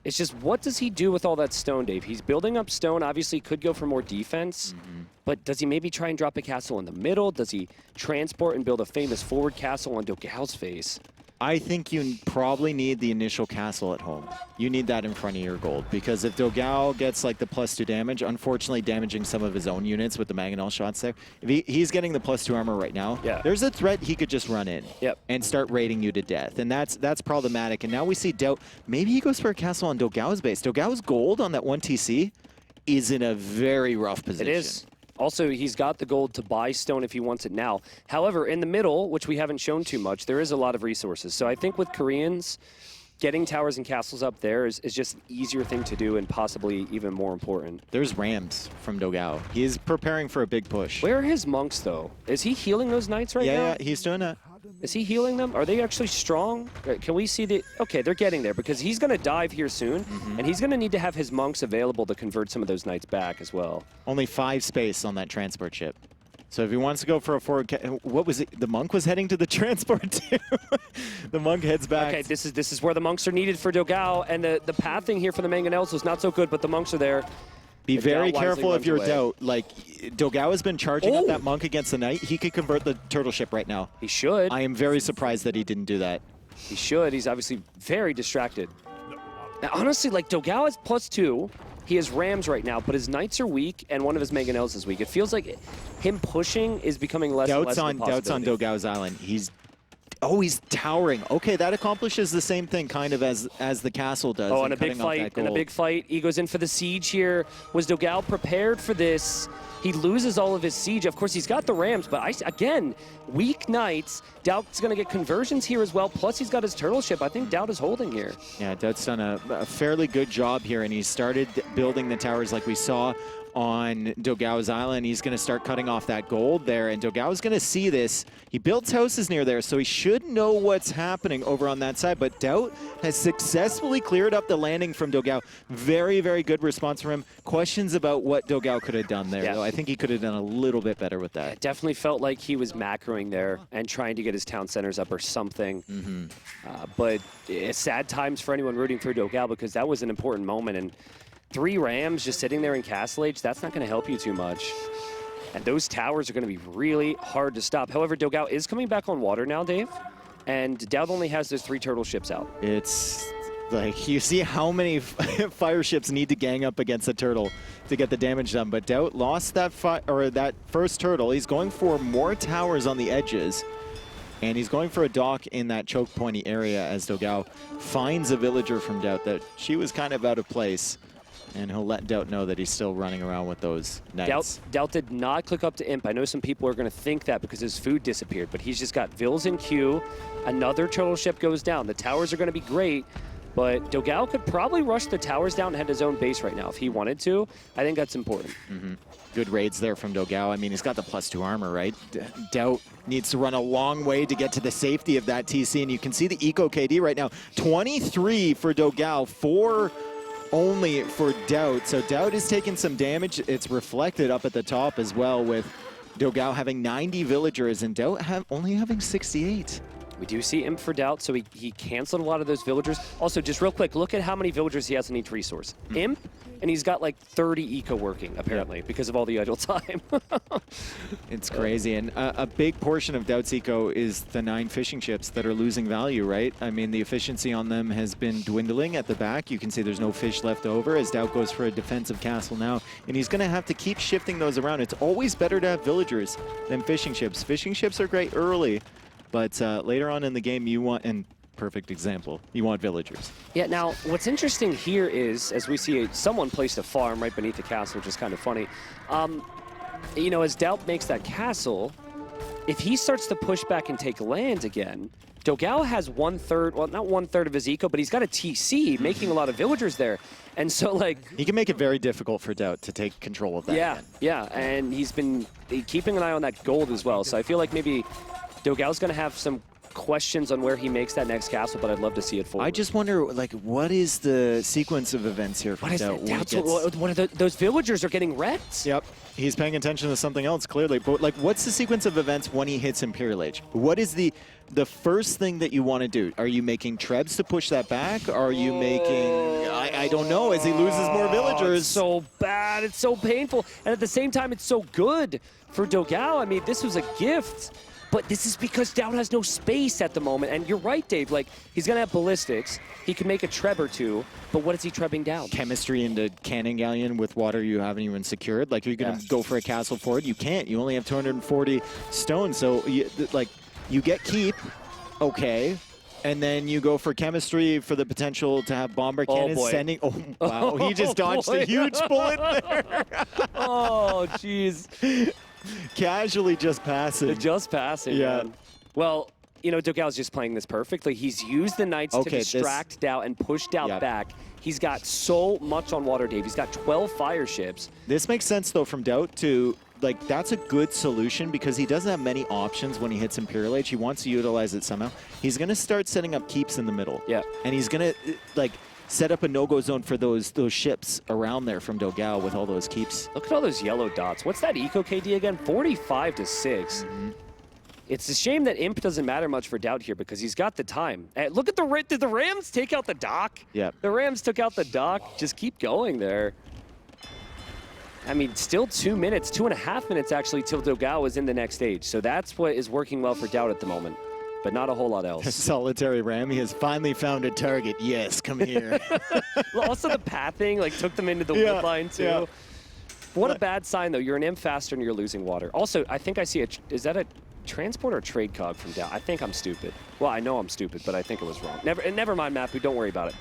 It's just, what does he do with all that stone, Dave? He's building up stone. Obviously, could go for more defense. But does he maybe try and drop a castle in the middle? Does he transport and build a famous forward castle on dogao's face? I think you probably need the initial castle at home. You need that in front of your gold, because if dogao gets like the +2 damage, unfortunately damaging some of his own units with the mangonel shots there, if he's getting the +2 armor right now, there's a threat he could just run in and start raiding you to death, and that's problematic. And now we see DauT, maybe he goes for a castle on dogao's base. Dogao's gold on that 1 TC is in a very rough position. It is. Also, he's got the gold to buy stone if he wants it now. However, in the middle, which we haven't shown too much, there is a lot of resources. So I think with Koreans, getting towers and castles up there is just an easier thing to do and possibly even more important. There's rams from dogao. He's preparing for a big push. Where are his monks, though? Is he healing those knights right now? Yeah, he's doing that. Is he healing them? Are they actually strong? Can we see the... Okay, they're getting there because he's going to dive here soon, and he's going to need to have his monks available to convert some of those knights back as well. Only 5 space on that transport ship. So if he wants to go for a forward... What was it? The monk was heading to the transport too. The monk heads back. Okay, this is where the monks are needed for dogao, and the pathing here for the mangonels was not so good, but the monks are there. Be very careful if you're away. DauT. Like, dogao has been charging up that monk against the knight. He could convert the turtle ship right now. He should. I am very surprised that he didn't do that. He should. He's obviously very distracted. Now, honestly, like, dogao has +2. He has rams right now, but his knights are weak, and one of his mangonels is weak. It feels like him pushing is becoming less and less of a DauT's on possibility. dogao's island. He's towering. Okay, that accomplishes the same thing kind of as the castle does. Oh, and a big fight. He goes in for the siege here. Was dogao prepared for this? He loses all of his siege. Of course, he's got the rams, but again, weak knights. DauT's going to get conversions here as well, plus he's got his turtle ship. I think DauT is holding here. Yeah, DauT's done a fairly good job here, and he started building the towers like we saw on dogao's island. He's going to start cutting off that gold there, and dogao's going to see this. He builds houses near there, so he should know what's happening over on that side, but DauT has successfully cleared up the landing from dogao. Very, very good response from him. Questions about what dogao could have done there, though. I think he could have done a little bit better with that. It definitely felt like he was macroing there and trying to get his town centers up or something. But it's sad times for anyone rooting for dogao because that was an important moment, and 3 rams just sitting there in Castle Age, that's not going to help you too much. And those towers are going to be really hard to stop. However, dogao is coming back on water now, Dave. And DauT only has those 3 turtle ships out. It's like, you see how many fire ships need to gang up against a turtle to get the damage done. But DauT lost that first turtle. He's going for more towers on the edges. And he's going for a dock in that choke pointy area as dogao finds a villager from DauT that she was kind of out of place. And he'll let DauT know that he's still running around with those knights. DauT did not click up to Imp. I know some people are going to think that because his food disappeared, but he's just got Vils in queue. Another turtle ship goes down. The towers are going to be great, but dogao could probably rush the towers down and head his own base right now if he wanted to. I think that's important. Good raids there from dogao. I mean, he's got the +2 armor, right? DauT needs to run a long way to get to the safety of that TC, and you can see the eco KD right now. 23 for dogao, 4 only for DauT. So DauT is taking some damage. It's reflected up at the top as well, with dogao having 90 villagers and DauT only having 68. We do see Imp for DauT, so he canceled a lot of those villagers. Also, just real quick, look at how many villagers he has in each resource. Imp, and he's got like 30 eco working, apparently, because of all the idle time. It's crazy, and a big portion of DauT's eco is the 9 fishing ships that are losing value, right? I mean, the efficiency on them has been dwindling at the back. You can see there's no fish left over as DauT goes for a defensive castle now, and he's going to have to keep shifting those around. It's always better to have villagers than fishing ships. Fishing ships are great early, but later on in the game, you want, and perfect example, you want villagers. Yeah, now, what's interesting here is, as we see someone placed a farm right beneath the castle, which is kind of funny. You know, as DauT makes that castle, if he starts to push back and take land again, dogao has 1/3, well, not 1/3 of his eco, but he's got a TC, making a lot of villagers there. And so, like... He can make it very difficult for DauT to take control of that again. Yeah, and he's been keeping an eye on that gold as well. So I feel like maybe Dogao's going to have some questions on where he makes that next castle, but I'd love to see it forward. I just wonder, like, what is the sequence of events here for What is DauT? that? What are those villagers are getting wrecked? Yep. He's paying attention to something else, clearly. But, like, what's the sequence of events when he hits Imperial Age? What is the first thing that you want to do? Are you making trebs to push that back? Are you making... I don't know, as he loses more villagers. It's so bad. It's so painful. And at the same time, it's so good for Dogao. I mean, this was a gift. But this is because DauT has no space at the moment. And you're right, Dave. Like, he's going to have ballistics. He can make a treb or two. But what is he trebbing down? Chemistry into cannon galleon with water you haven't even secured. Like, you're going to go for a castle fort. You can't. You only have 240 stones. So, you get keep. Okay. And then you go for chemistry for the potential to have bomber cannons sending. Oh, wow. He just dodged a huge bullet there. Oh, jeez. Casually just passing. Just passing, yeah. Man. Well, you know, Dogao's just playing this perfectly. He's used the Knights to distract DauT and push DauT back. He's got so much on water, Dave. He's got 12 fire ships. This makes sense, though, from DauT to, like, that's a good solution because he doesn't have many options when he hits Imperial Age. He wants to utilize it somehow. He's going to start setting up keeps in the middle. Yeah. And he's going to, like, set up a no-go zone for those ships around there from Dogao with all those keeps. Look at all those yellow dots. What's that eco KD again? 45 to 6. Mm-hmm. It's a shame that Imp doesn't matter much for DauT here because he's got the time. Look at did the Rams take out the dock? Yeah. The Rams took out the dock. Just keep going there. I mean, still 2 minutes, 2.5 minutes actually till Dogao is in the next stage. So that's what is working well for DauT at the moment. But not a whole lot else. Solitary Ram, he has finally found a target. Yes, come here. Well, also the pathing, like, took them into the wood line, too. Yeah. What a bad sign, though. You're an imp faster and you're losing water. Also, I think I see is that a transport or trade cog from DauT? I think I'm stupid. Well, I know I'm stupid, but I think it was wrong. Never mind, Mapu. Don't worry about it.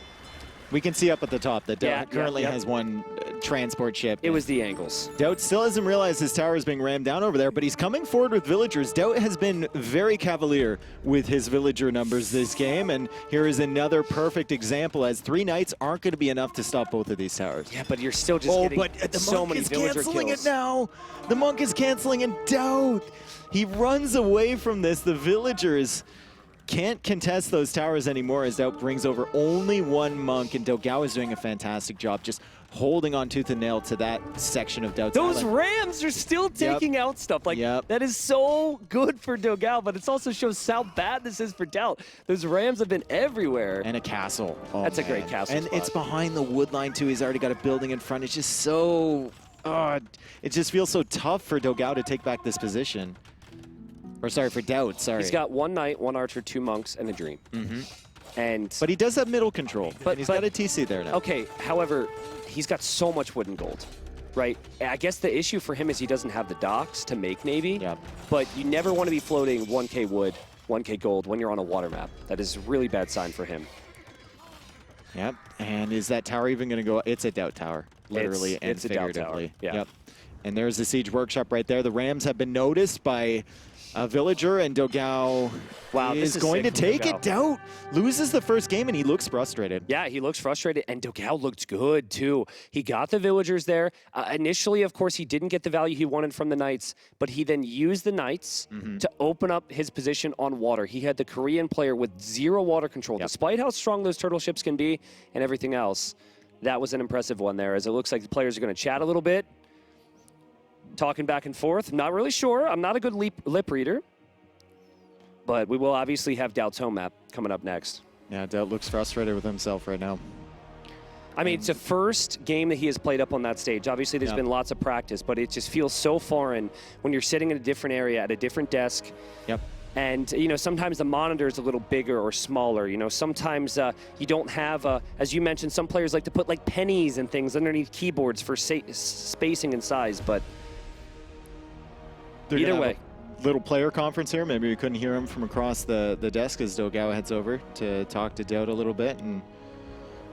We can see up at the top that DauT currently has one transport ship. It was the angles. DauT still hasn't realized his tower is being rammed down over there, but he's coming forward with villagers. DauT has been very cavalier with his villager numbers this game, and here is another perfect example as 3 knights aren't going to be enough to stop both of these towers. Yeah, but you're still just getting so many villager kills. The monk is canceling it now. The monk is canceling, and DauT, he runs away from this. The villagers can't contest those towers anymore as DauT brings over only 1 monk, and Dogao is doing a fantastic job just holding on tooth and nail to that section of DauT's Those island. Rams are still taking out stuff. Like, that is so good for Dogao, but it also shows how bad this is for DauT. Those Rams have been everywhere. And a castle. Oh, that's a great castle And spot. it's behind the wood line, too. He's already got a building in front. It's just so... it just feels so tough for Dogao to take back this position. Or sorry, for DauT, sorry. He's got 1 knight, 1 archer, 2 monks, and a dream. But he does have middle control, and he's got a TC there now. Okay, however, he's got so much wood and gold, right? I guess the issue for him is he doesn't have the docks to make Navy, but you never want to be floating 1K wood, 1K gold when you're on a water map. That is a really bad sign for him. Yep, and is that tower even going to go? It's a DauT tower, literally and figuratively. Yep. And there's the siege workshop right there. The Rams have been noticed by a villager, and Dogao is going to take it. DauT loses the first game, and he looks frustrated. Yeah, he looks frustrated, and Dogao looked good, too. He got the villagers there. Initially, of course, he didn't get the value he wanted from the Knights, but he then used the Knights to open up his position on water. He had the Korean player with 0 water control. Despite how strong those turtle ships can be and everything else, that was an impressive one there, as it looks like the players are going to chat a little bit. Talking back and forth. I'm not really sure. I'm not a good lip reader. But we will obviously have DauT's home map coming up next. Yeah, DauT looks frustrated with himself right now. I mean, it's the first game that he has played up on that stage. Obviously, there's been lots of practice, but it just feels so foreign when you're sitting in a different area at a different desk. Yep. And, you know, sometimes the monitor is a little bigger or smaller. You know, sometimes you don't have, as you mentioned, some players like to put, like, pennies and things underneath keyboards for spacing and size, but either way. Little player conference here. Maybe we couldn't hear him from across the desk as Dogao heads over to talk to DauT a little bit, and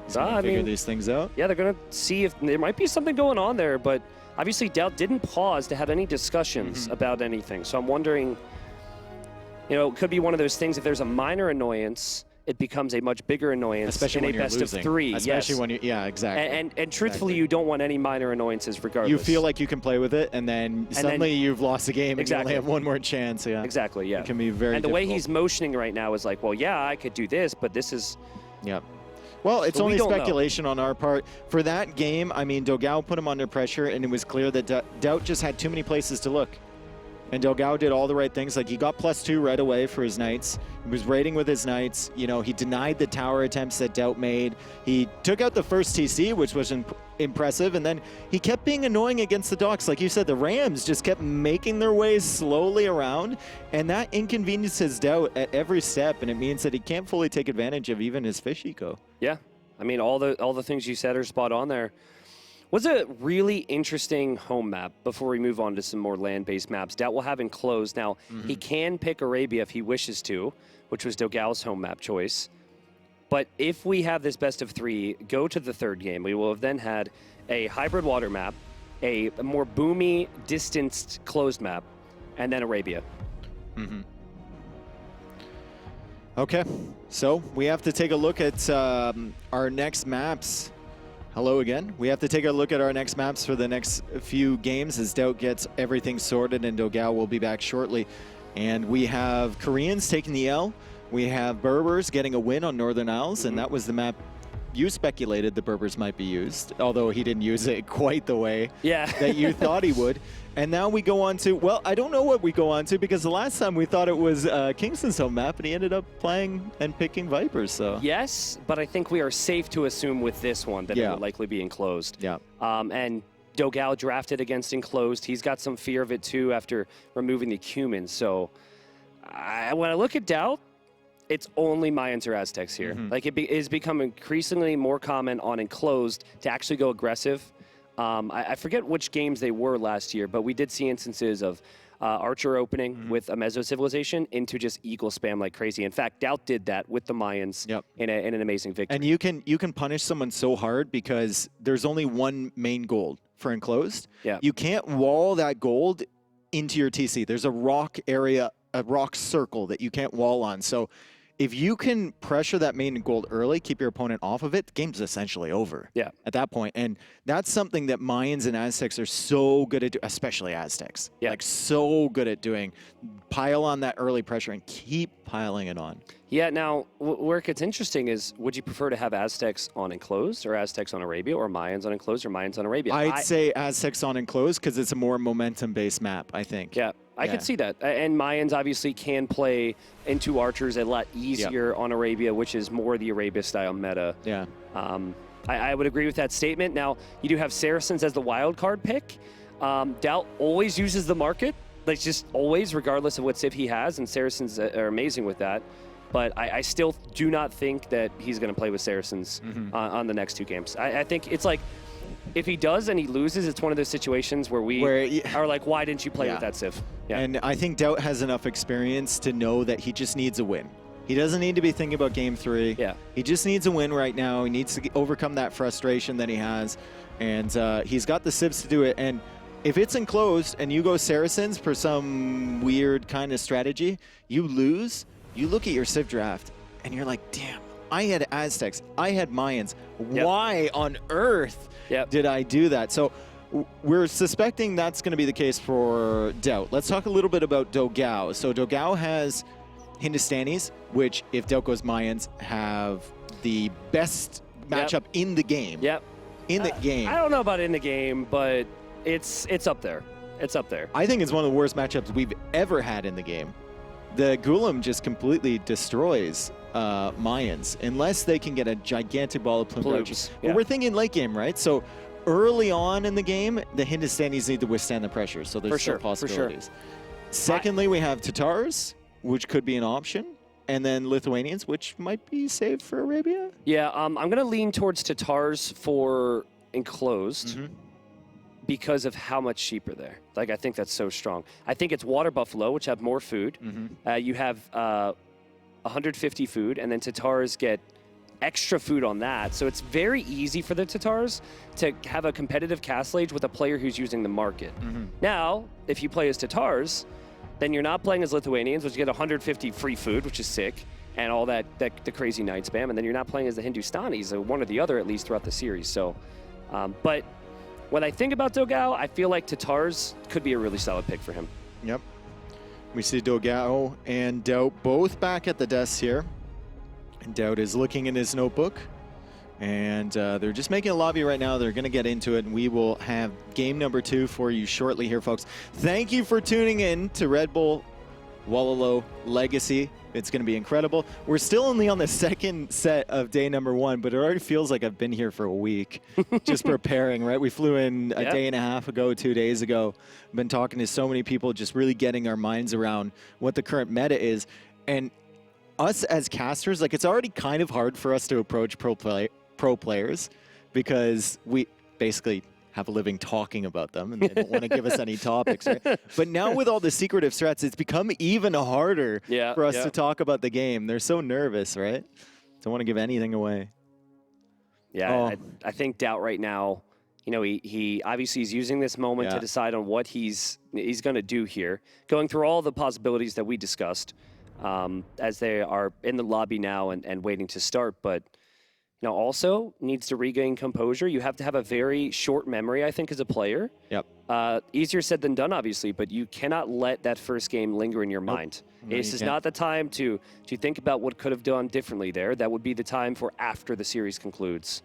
he's going to figure these things out. Yeah, they're going to see if there might be something going on there, but obviously DauT didn't pause to have any discussions about anything. So I'm wondering, you know, it could be one of those things if there's a minor annoyance it becomes a much bigger annoyance Especially in when a you're best losing. of 3. Especially yes. when you, yeah, exactly. And truthfully, Exactly. you don't want any minor annoyances regardless. You feel like you can play with it, and then suddenly you've lost a game and Exactly. you only have one more chance. Yeah, Exactly, yeah. It can be very And the way difficult. he's motioning right now is like, well, yeah, I could do this, but this is... Yeah. Well, it's But we only don't know. speculation on our part. For that game, I mean, dogao put him under pressure, and it was clear that DauT just had too many places to look. And dogao did all the right things. Like, he got +2 right away for his Knights. He was raiding with his Knights. You know, he denied the tower attempts that DauT made. He took out the first TC, which was impressive. And then he kept being annoying against the docks. Like you said, the Rams just kept making their way slowly around. And that inconveniences DauT at every step. And it means that he can't fully take advantage of even his fish eco. Yeah. I mean, all the things you said are spot on there. Was a really interesting home map before we move on to some more land-based maps. DauT will have enclosed. Now, he can pick Arabia if he wishes to, which was dogao's home map choice. But if we have this best of 3 go to the 3rd game, we will have then had a hybrid water map, a more boomy, distanced closed map, and then Arabia. Okay, so we have to take a look at our next maps. Hello again. We have to take a look at our next maps for the next few games as DauT gets everything sorted, and dogao will be back shortly. And we have Koreans taking the L. We have Berbers getting a win on Northern Isles, and that was the map you speculated the Berbers might be used, although he didn't use it quite the way that you thought he would. And now we go on to, well, I don't know what we go on to, because the last time we thought it was Kingston's home map, and he ended up playing and picking Vipers. So Yes, but I think we are safe to assume with this one that it will likely be enclosed. Yeah. And dogao drafted against enclosed. He's got some fear of it too after removing the cumin. So when I look at DauT, it's only Mayans or Aztecs here. Like it is become increasingly more common on enclosed to actually go aggressive. I forget which games they were last year, but we did see instances of Archer opening with a Meso Civilization into just Eagle spam like crazy. In fact, DauT did that with the Mayans in an amazing victory. And you can punish someone so hard because there's only one main gold for enclosed. Yeah. You can't wall that gold into your TC. There's a rock area, a rock circle that you can't wall on. So if you can pressure that main gold early, keep your opponent off of it, the game's essentially over at that point. And that's something that Mayans and Aztecs are so good at, especially Aztecs. Like so good at doing. Pile on that early pressure and keep piling it on. Yeah, now, where it gets interesting is, would you prefer to have Aztecs on enclosed or Aztecs on Arabia, or Mayans on enclosed or Mayans on Arabia? I'd say Aztecs on enclosed because it's a more momentum-based map, I think. Yeah, I could see that. And Mayans obviously can play into Archers a lot easier on Arabia, which is more the Arabia-style meta. Yeah. I would agree with that statement. Now, you do have Saracens as the wild card pick. DauT always uses the market. Like, just always, regardless of what civ he has, and Saracens are amazing with that. But I still do not think that he's going to play with Saracens on the next 2 games. I think it's like, if he does and he loses, it's one of those situations where we are like, why didn't you play with that civ? Yeah. And I think DauT has enough experience to know that he just needs a win. He doesn't need to be thinking about game 3. Yeah. He just needs a win right now. He needs to overcome that frustration that he has. And he's got the civs to do it. And if it's enclosed and you go Saracens for some weird kind of strategy, you lose. You look at your civ draft and you're like, damn, I had Aztecs, I had Mayans. Why on earth did I do that? So we're suspecting that's going to be the case for DauT. Let's talk a little bit about dogao. So dogao has Hindustanis, which if DauT goes Mayans, have the best matchup in the game. In the game. I don't know about in the game, but it's up there. It's up there. I think it's one of the worst matchups we've ever had in the game. The Gulam just completely destroys Mayans unless they can get a gigantic ball of Plume. But we're thinking late game, right? So early on in the game, the Hindustanis need to withstand the pressure. So there's still possibilities. Secondly, we have Tatars, which could be an option. And then Lithuanians, which might be saved for Arabia. Yeah, I'm going to lean towards Tatars for enclosed. Because of how much cheaper they're. Like, I think that's so strong. I think it's Water Buffalo, which have more food. You have 150 food, and then Tatars get extra food on that. So it's very easy for the Tatars to have a competitive castle age with a player who's using the market. Now, if you play as Tatars, then you're not playing as Lithuanians, which get 150 free food, which is sick. and all the crazy night spam, and then you're not playing as the Hindustanis, so one or the other at least throughout the series. So, but when I think about dogao, I feel like Tatars could be a really solid pick for him. Yep. We see dogao and DauT both back at the desks here. And DauT is looking in his notebook. And they're just making a lobby right now. They're going to get into it, and we will have game number 2 for you shortly here, folks. Thank you for tuning in to Red Bull Wallow Legacy. It's going to be incredible. We're still only on the second set of day number 1, but it already feels like I've been here for a week just preparing, right? We flew in a day and a half ago, 2 days ago. I've been talking to so many people, just really getting our minds around what the current meta is. And us as casters, like, it's already kind of hard for us to approach pro players because we basically have a living talking about them and they don't want to give us any topics, right? But now with all the secretive threats, it's become even harder for us to talk about the game. They're so nervous, right? Don't want to give anything away. Yeah, I think DauT right now, you know, he obviously is using this moment to decide on what he's going to do here, going through all the possibilities that we discussed as they are in the lobby now and waiting to start. But now also needs to regain composure. You have to have a very short memory, I think, as a player. Yep. Easier said than done, obviously, but you cannot let that first game linger in your mind. No, this is not the time to think about what could have done differently there. That would be the time for after the series concludes.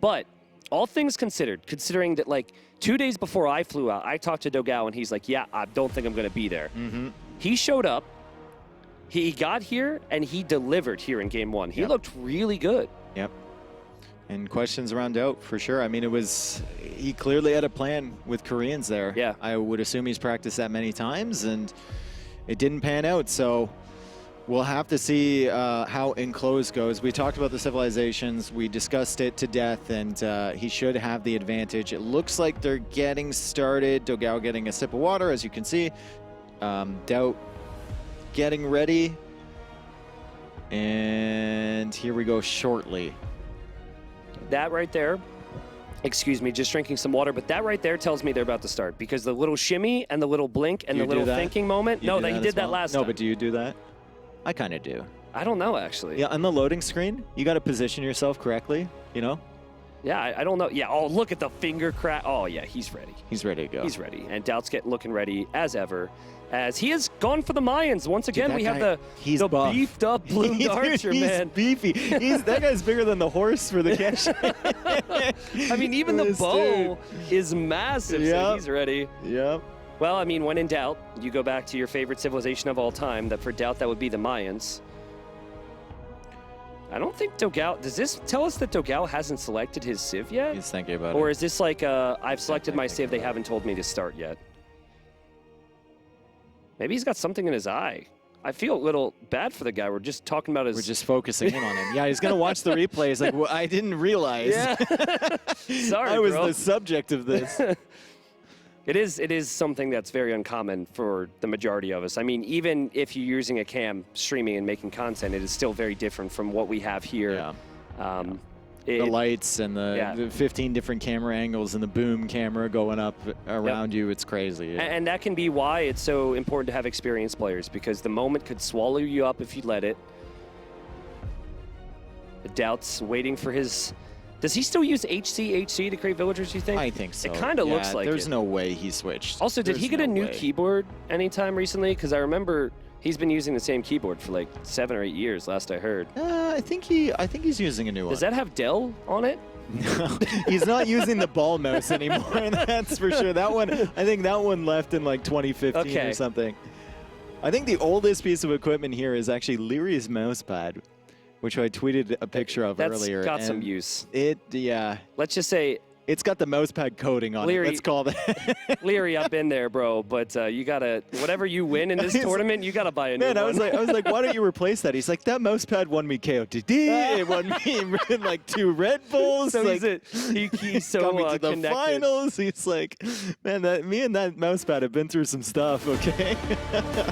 But all things considered, considering that like 2 days before I flew out, I talked to dogao and he's like, yeah, I don't think I'm going to be there. He showed up. He got here and he delivered here in game 1. He looked really good. Yep. And questions around DauT for sure. I mean, he clearly had a plan with Koreans there. Yeah. I would assume he's practiced that many times and it didn't pan out. So we'll have to see how enclosed goes. We talked about the civilizations. We discussed it to death, and he should have the advantage. It looks like they're getting started. dogao getting a sip of water, as you can see. DauT getting ready. And here we go shortly. That right there, excuse me, just drinking some water, but that right there tells me they're about to start because the little shimmy and the little blink and the little thinking moment. No, he did that last time. No, but do you do that? I kind of do. I don't know, actually. Yeah, on the loading screen, you got to position yourself correctly, you know? Yeah, I don't know. Yeah, oh, look at the finger crack. Oh, yeah, he's ready. He's ready to go. He's ready. And DauT's looking ready as ever. As he has gone for the Mayans. Once again, we have the beefed up bloomed archer, man. He's beefy. That guy's bigger than the horse for the catch. I mean, even the bow is massive, so he's ready. Yep. Well, I mean, when in doubt, you go back to your favorite civilization of all time. That for DauT, that would be the Mayans. I don't think dogao, does this tell us that dogao hasn't selected his civ yet? He's thinking about it. Or is this like, I've selected my civ, they haven't told me to start yet? Maybe he's got something in his eye. I feel a little bad for the guy. We're just talking about his... We're just focusing in on him. Yeah, he's going to watch the replays. Like, well, I didn't realize. Yeah. Sorry, I was bro. the subject of this. It is something that's very uncommon for the majority of us. I mean, even if you're using a cam, streaming and making content, it is still very different from what we have here. Yeah. The lights and the 15 different camera angles and the boom camera going up around you, it's crazy. Yeah. And that can be why it's so important to have experienced players, because the moment could swallow you up if you let it. The DauT's waiting for his... Does he still use HC to create villagers, you think? I think so. It kind of looks like there's no way he switched. Also, did he get a new keyboard anytime recently? Because I remember he's been using the same keyboard for like 7 or 8 years, last I heard. I think he's using a new one. Does that have Dell on it? No, he's not using the ball mouse anymore, that's for sure. That one, I think that one left in like 2015 or something. I think the oldest piece of equipment here is actually Leary's mouse pad, which I tweeted a picture of earlier. That's got some use. Let's just say it's got the mouse pad coating on Leary, it. Let's call that. Leary, I've been there, bro. But you gotta, whatever you win in this tournament, you gotta buy a new one. I was like, why don't you replace that? He's like, that mouse pad won me KOTD. It won me like 2 Red Bulls. So like, he's so got me to the connected. finals. He's like, man, me and that mouse pad have been through some stuff. Okay.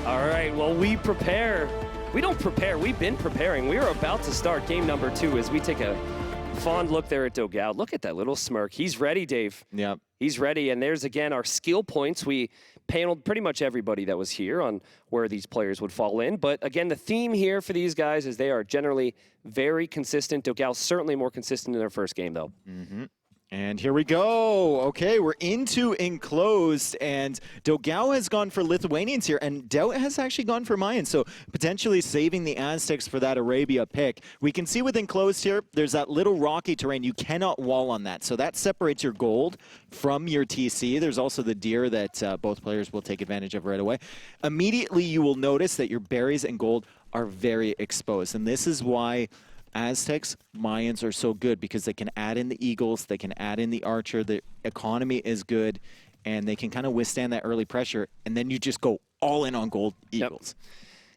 All right. Well, we prepare. We don't prepare. We've been preparing. We are about to start game number 2 as we take a fond look there at dogao. Look at that little smirk. He's ready, Dave. Yep. He's ready. And there's, again, our skill points. We paneled pretty much everybody that was here on where these players would fall in. But again, the theme here for these guys is they are generally very consistent. dogao certainly more consistent in their first game, though. And here we go. Okay, we're into enclosed, and dogao has gone for Lithuanians here, and DauT has actually gone for Mayans, so potentially saving the Aztecs for that Arabia pick. We can see with enclosed here, there's that little rocky terrain. You cannot wall on that, so that separates your gold from your TC. There's also the deer that both players will take advantage of right away. Immediately, you will notice that your berries and gold are very exposed, and this is why Aztecs, Mayans are so good, because they can add in the Eagles, they can add in the Archer, the economy is good, and they can kind of withstand that early pressure, and then you just go all in on gold Eagles.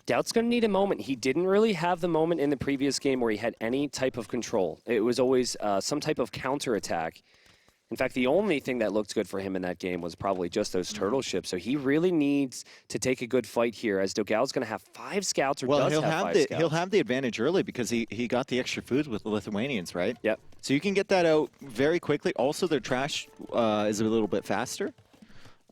DauT's going to need a moment. He didn't really have the moment in the previous game where he had any type of control. It was always some type of counterattack. In fact, the only thing that looked good for him in that game was probably just those turtle ships. So he really needs to take a good fight here, as dogao's going to have 5 scouts, or does have 5 scouts. He'll have the advantage early because he got the extra food with the Lithuanians, right? Yep. So you can get that out very quickly. Also, their trash is a little bit faster,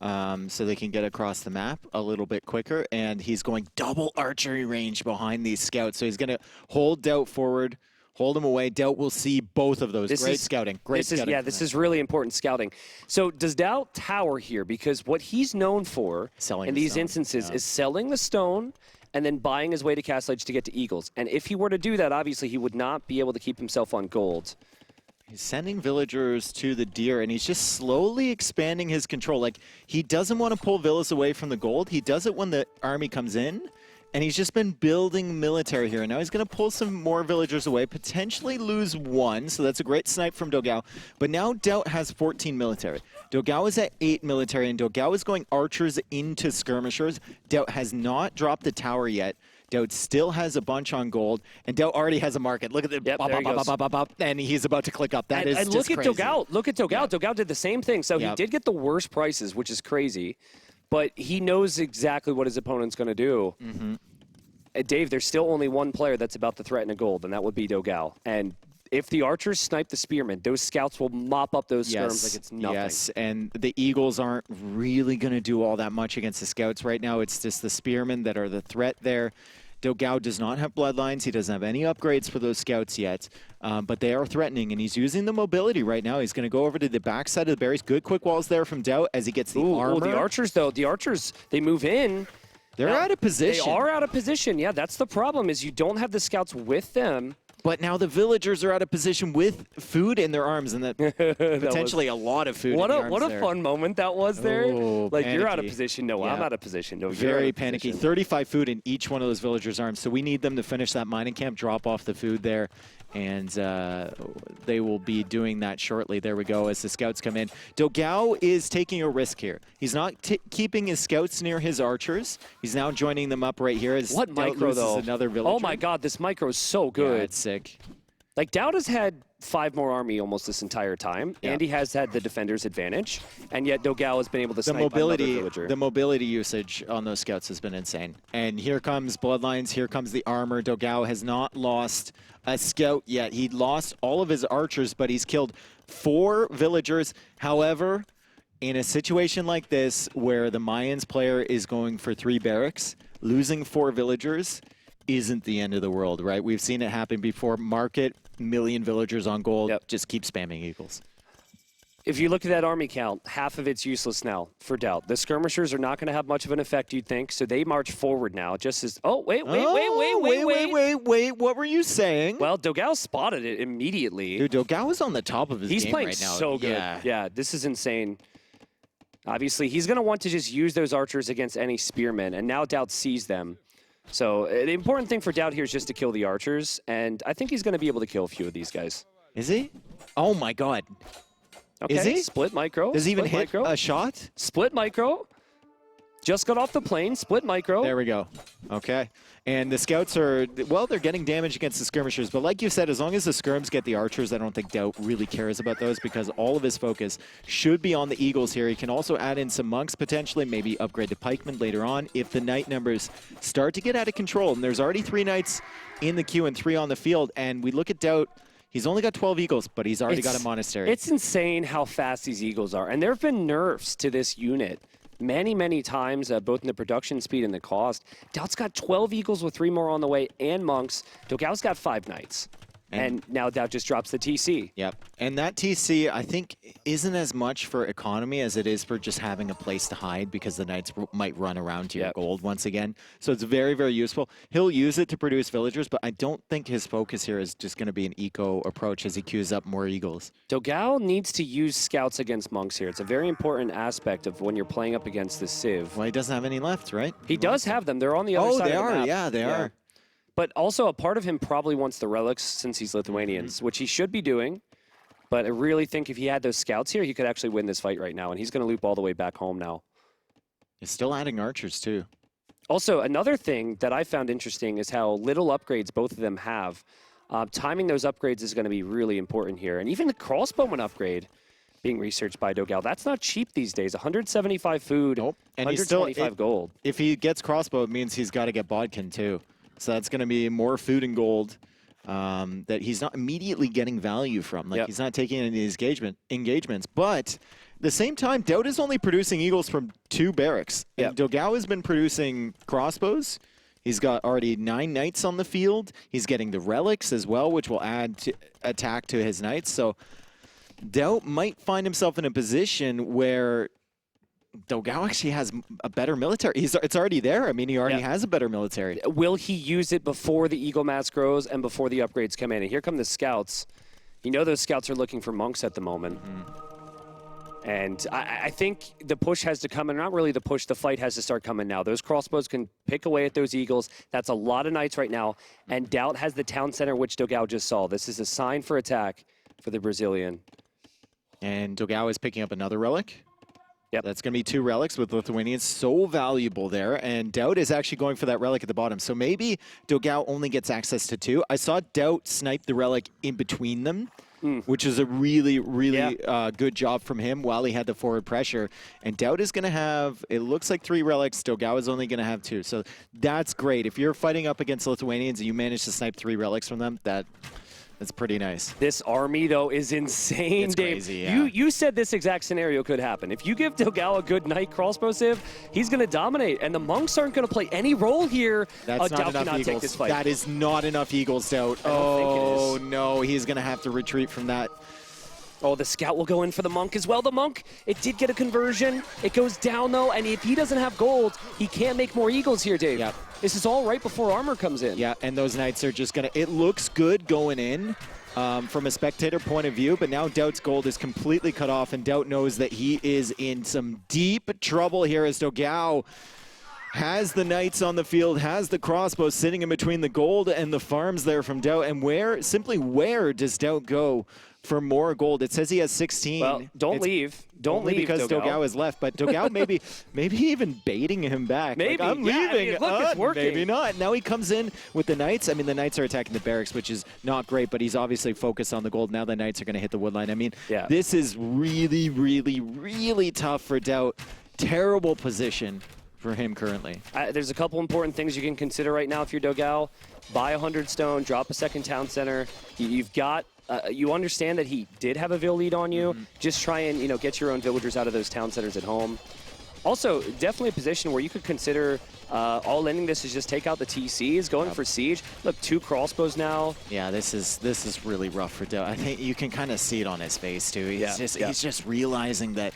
so they can get across the map a little bit quicker. And he's going double archery range behind these scouts. So he's going to hold DauT forward, hold him away. DauT will see both of those. Great scouting. This is really important scouting. So does DauT tower here? Because what he's known for in these instances is selling the stone and then buying his way to Castle Edge to get to Eagles. And if he were to do that, obviously he would not be able to keep himself on gold. He's sending villagers to the deer, and he's just slowly expanding his control. Like, he doesn't want to pull villas away from the gold. He does it when the army comes in. And he's just been building military here. And now he's going to pull some more villagers away, potentially lose 1. So that's a great snipe from dogao. But now DauT has 14 military. dogao is at 8 military, and dogao is going archers into skirmishers. DauT has not dropped the tower yet. DauT still has a bunch on gold, and DauT already has a market. Look at the and he's about to click up. That is just crazy. Look at dogao. Yeah. dogao did the same thing. So he did get the worst prices, which is crazy. But he knows exactly what his opponent's going to do. Dave, there's still only one player that's about to threaten a gold, and that would be dogao. And if the archers snipe the spearmen, those scouts will mop up those skirms like it's nothing. Yes, and the Eagles aren't really going to do all that much against the scouts right now. It's just the spearmen that are the threat there. dogao does not have bloodlines. He doesn't have any upgrades for those scouts yet, but they are threatening, and he's using the mobility right now. He's going to go over to the backside of the berries. Good quick walls there from DauT as he gets the armor. The archers, though, they move in. They're out of position. They are out of position. Yeah, that's the problem, is you don't have the scouts with them. But now the villagers are out of position with food in their arms, and that potentially a lot of food. What in the a there. Fun moment that was there. Oh, like, panicky. you're out of position. No, I'm out of position. No, very panicky. 35 food in each one of those villagers' arms. So we need them to finish that mining camp, drop off the food there, and they will be doing that shortly. There we go as the scouts come in. dogao is taking a risk here. He's not keeping his scouts near his archers. He's now joining them up right here. As what micro, though? Another villager. Oh, my God. This micro is so good. Yeah, it's sick. Like, DauT has had 5 more army almost this entire time, and he has had the defender's advantage, and yet dogao has been able to snipe another villager. The mobility usage on those scouts has been insane. And here comes Bloodlines, here comes the armor. dogao has not lost a scout yet. He lost all of his archers, but he's killed 4 villagers. However, in a situation like this, where the Mayans player is going for 3 barracks, losing 4 villagers isn't the end of the world, right? We've seen it happen before. Market, million villagers on gold, just keep spamming Eagles. If you look at that army count, half of it's useless now for DauT. The skirmishers are not going to have much of an effect, you'd think, so they march forward now, just as... Oh, wait. What were you saying? Well, dogao spotted it immediately. Dude, dogao is on the top of his game right now. He's playing so good. Yeah, this is insane. Obviously, he's going to want to just use those archers against any spearmen, and now DauT sees them. So the important thing for DauT here is just to kill the archers, and I think he's going to be able to kill a few of these guys. Is he? Oh, my God. Okay, is he? Split micro. Does he even hit a shot? Split micro. Just got off the plane. Split micro. There we go. Okay. And the scouts are, well, they're getting damage against the skirmishers. But like you said, as long as the skirms get the archers, I don't think DauT really cares about those because all of his focus should be on the Eagles here. He can also add in some monks potentially, maybe upgrade to pikemen later on if the knight numbers start to get out of control. And there's already 3 knights in the queue and 3 on the field. And we look at DauT. He's only got 12 Eagles, but he's already got a monastery. It's insane how fast these Eagles are. And there have been nerfs to this unit many times, both in the production speed and the cost. DauT's got 12 Eagles with 3 more on the way, and Monks. dogao's got 5 Knights. And now DauT just drops the TC. Yep. And that TC, I think, isn't as much for economy as it is for just having a place to hide, because the Knights might run around to your gold once again. So it's very, very useful. He'll use it to produce villagers, but I don't think his focus here is just going to be an eco approach as he queues up more Eagles. dogao needs to use scouts against Monks here. It's a very important aspect of when you're playing up against the Civ. Well, he doesn't have any left, right? He does have them. They're on the other side of the map. Yeah, they are. But also, a part of him probably wants the relics since he's Lithuanians, which he should be doing. But I really think if he had those scouts here, he could actually win this fight right now. And he's going to loop all the way back home now. He's still adding archers, too. Also, another thing that I found interesting is how little upgrades both of them have. Timing those upgrades is going to be really important here. And even the crossbowman upgrade being researched by dogao, that's not cheap these days. 175 food, Nope. And 125 gold. If he gets crossbow, it means he's got to get bodkin, too. So that's going to be more food and gold that he's not immediately getting value from. Like, he's not taking any of these engagements. But at the same time, DauT is only producing Eagles from 2 barracks. And dogao has been producing crossbows. He's got already 9 Knights on the field. He's getting the relics as well, which will add to attack to his Knights. So DauT might find himself in a position where dogao actually has a better military. It's already there. I mean, he already has a better military. Will he use it before the Eagle mass grows and before the upgrades come in? And here come the scouts. You know those scouts are looking for Monks at the moment. And I think the push has to come, and not really the push, the fight has to start coming now. Those crossbows can pick away at those Eagles. That's a lot of Knights right now. And DauT has the town center, which dogao just saw. This is a sign for attack for the Brazilian. And dogao is picking up another relic. Yep. That's going to be 2 relics with Lithuanians. So valuable there. And DauT is actually going for that relic at the bottom. So maybe dogao only gets access to 2. I saw DauT snipe the relic in between them, which is a really, really good job from him while he had the forward pressure. And DauT is going to have, it looks like 3 relics. dogao is only going to have 2. So that's great. If you're fighting up against Lithuanians and you manage to snipe 3 relics from them, that's pretty nice. This army, though, is insane, it's Dave. Crazy, yeah. You said this exact scenario could happen. If you give dogao a good Knight crossbow civ, he's going to dominate. And the Monks aren't going to play any role here. That's not DauT enough cannot Eagles. take this fight. That is not enough Eagles, DauT. Oh, no. He's going to have to retreat from that. Oh, the scout will go in for the Monk as well. The Monk, it did get a conversion. It goes down, though, and if he doesn't have gold, he can't make more Eagles here, Dave. Yep. This is all right before armor comes in. Yeah, and those Knights are just going to... It looks good going in from a spectator point of view, but now DauT's gold is completely cut off, and DauT knows that he is in some deep trouble here as dogao has the Knights on the field, has the crossbow sitting in between the gold and the farms there from DauT. And where does DauT go for more gold? It says he has 16. Well, don't leave. Don't only leave, because dogao is left, but dogao maybe even baiting him back. Maybe. Like, I'm Yeah, I leaving. mean, look, it's working. Maybe not. Now he comes in with the Knights. I mean, the Knights are attacking the barracks, which is not great, but he's obviously focused on the gold. Now the Knights are going to hit the woodline. I mean, this is really, really, really tough for DauT. Terrible position for him currently. There's a couple important things you can consider right now if you're dogao. Buy 100 stone, drop a second town center. You've got... you understand that he did have a Vill lead on you. Just try and get your own villagers out of those town centers at home. Also, definitely a position where you could consider all ending this is just take out the TCs, going for siege. Look, 2 crossbows now. Yeah, this is really rough for DauT. I think you can kind of see it on his face too. He's just realizing that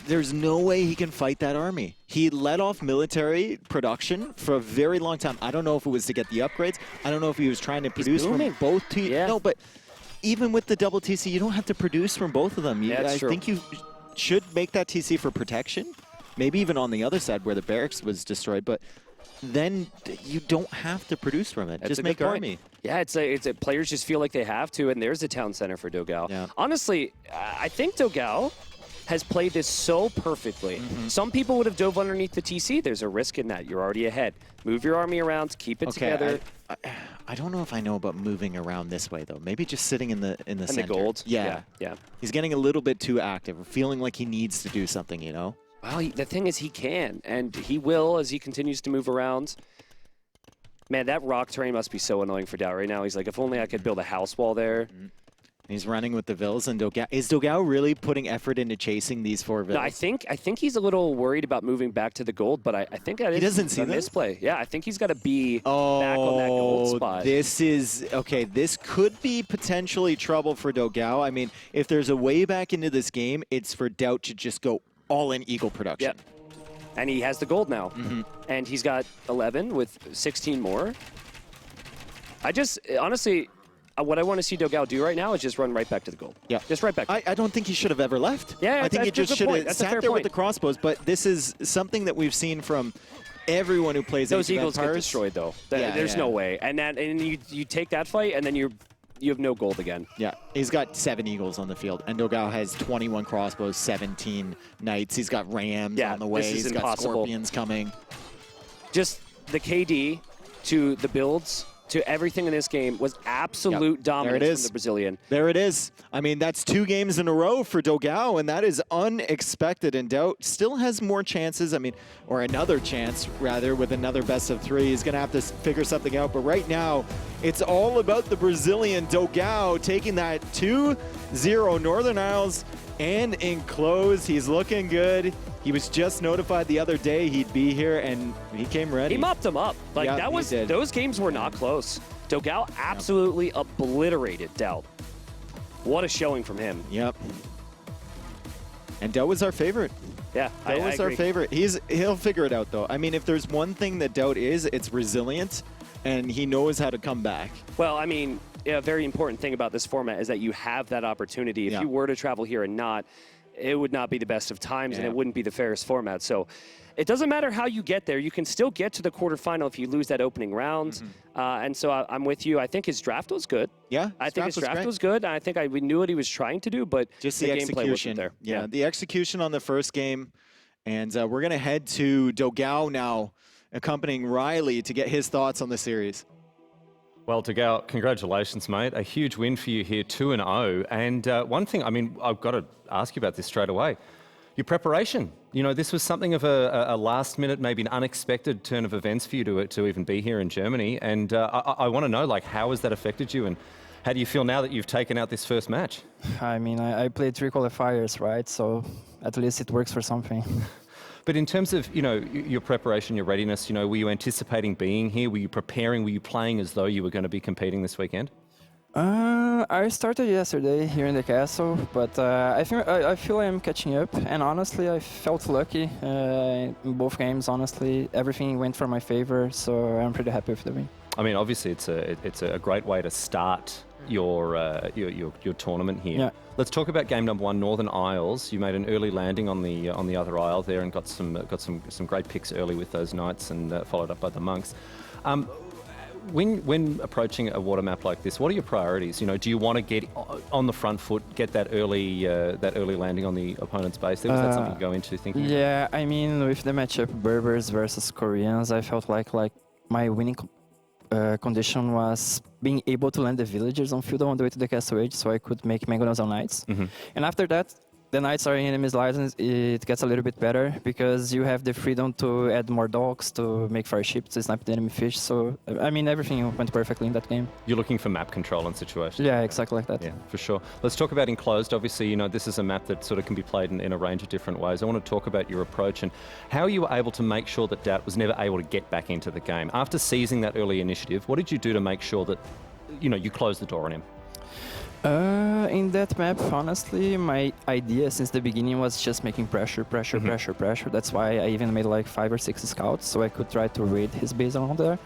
there's no way he can fight that army. He let off military production for a very long time. I don't know if it was to get the upgrades. I don't know if he was trying to produce from both TC. No, but even with the double TC, you don't have to produce from both of them. I think you should make that TC for protection. Maybe even on the other side where the barracks was destroyed, but then you don't have to produce from it. Just make army. Yeah, it's players just feel like they have to, and there's a town center for dogao. Yeah. Honestly, I think dogao has played this so perfectly. Some people would have dove underneath the TC. There's a risk in that. You're already ahead. Move your army around, keep it together. I don't know if I know about moving around this way though. Maybe just sitting in the center. The gold. Yeah. He's getting a little bit too active, feeling like he needs to do something, Well, the thing is he can, and he will as he continues to move around. Man, that rock terrain must be so annoying for DauT right now. He's like, if only I could build a house wall there. He's running with the Vills, and Dogao. Is Dogao really putting effort into chasing these 4 Vills? No, I think he's a little worried about moving back to the gold, but I think that is doesn't see a this? misplay. Yeah, I think he's got to be back on that gold spot. This is, okay, this could be potentially trouble for Dogao. I mean, if there's a way back into this game, it's for DauT to just go all in Eagle production. Yep. And he has the gold now. And he's got 11 with 16 more. I just, honestly, what I want to see Dogao do right now is just run right back to the gold. Yeah. Just right back. I don't think he should have ever left. Yeah, I think he just should have sat there with the crossbows, but this is something that we've seen from everyone who plays those Age of Eagles get Empires. destroyed, though. Yeah, There's no way. And you take that fight, and then you have no gold again. Yeah, he's got 7 Eagles on the field, and Dogao has 21 crossbows, 17 Knights. He's got Rams on the way. This is He's got Scorpions coming. Just the KD to the builds to everything in this game was absolute dominance from the Brazilian. There it is. I mean, that's 2 games in a row for Dogao, and that is unexpected. And DauT still has more chances. I mean, or another chance, rather, with another best of 3. He's going to have to figure something out. But right now, it's all about the Brazilian Dogao taking that 2-0 Northern Isles and in close. He's looking good. He was just notified the other day he'd be here, and he came ready. He mopped them up. Like, Yeah, that was, he did. those games were not close. Dogao absolutely obliterated DauT. What a showing from him. Yep. And DauT was our favorite. Yeah, DauT was I our agree. favorite. He'll figure it out, though. I mean, if there's one thing that DauT is, it's resilient, and he knows how to come back. Well, I mean, a very important thing about this format is that you have that opportunity. If you were to travel here and not, it would not be the best of times, and it wouldn't be the fairest format. So it doesn't matter how you get there. You can still get to the quarterfinal if you lose that opening round. And so I'm with you. I think his draft was good. Yeah, I think his draft was good. I think we knew what he was trying to do, but just the the gameplay wasn't execution. there. Yeah, the execution on the first game. And we're going to head to Dogao now, accompanying Riley to get his thoughts on the series. Well, Dogao, congratulations, mate. A huge win for you here, 2-0. And one thing, I mean, I've got to ask you about this straight away. Your preparation. You know, this was something of a last-minute, maybe an unexpected turn of events for you to even be here in Germany. And I want to know, like, how has that affected you? And how do you feel now that you've taken out this first match? I mean, I played 3 qualifiers, right? So at least it works for something. But in terms of, you know, your preparation, your readiness, you know, were you anticipating being here? Were you preparing? Were you playing as though you were going to be competing this weekend? I started yesterday here in the castle, but I feel I'm catching up. And honestly, I felt lucky in both games. Honestly, everything went for my favor, so I'm pretty happy with the win. I mean, obviously, it's a great way to start your tournament here. Yeah. Let's talk about game number 1, Northern Isles. You made an early landing on the other isle there and got some great picks early with those knights and followed up by the monks. When approaching a water map like this, what are your priorities? You know, do you want to get on the front foot, get that early landing on the opponent's base? Was that something you go into thinking? Yeah, I mean, with the matchup Berbers versus Koreans, I felt like my winning condition was being able to land the villagers on field on the way to the castle age, so I could make mangonels on knights. And after that, the knights are in enemy's lines. It gets a little bit better because you have the freedom to add more dogs, to make fire ships, to snipe the enemy fish. So, I mean, everything went perfectly in that game. You're looking for map control and situations. Yeah, exactly like that. Yeah, for sure. Let's talk about enclosed. Obviously, you know, this is a map that sort of can be played in a range of different ways. I want to talk about your approach and how you were able to make sure that DauT was never able to get back into the game. After seizing that early initiative, what did you do to make sure that, you know, you closed the door on him? In that map, honestly, my idea since the beginning was just making pressure. That's why I even made like 5 or 6 scouts, so I could try to raid his base around there.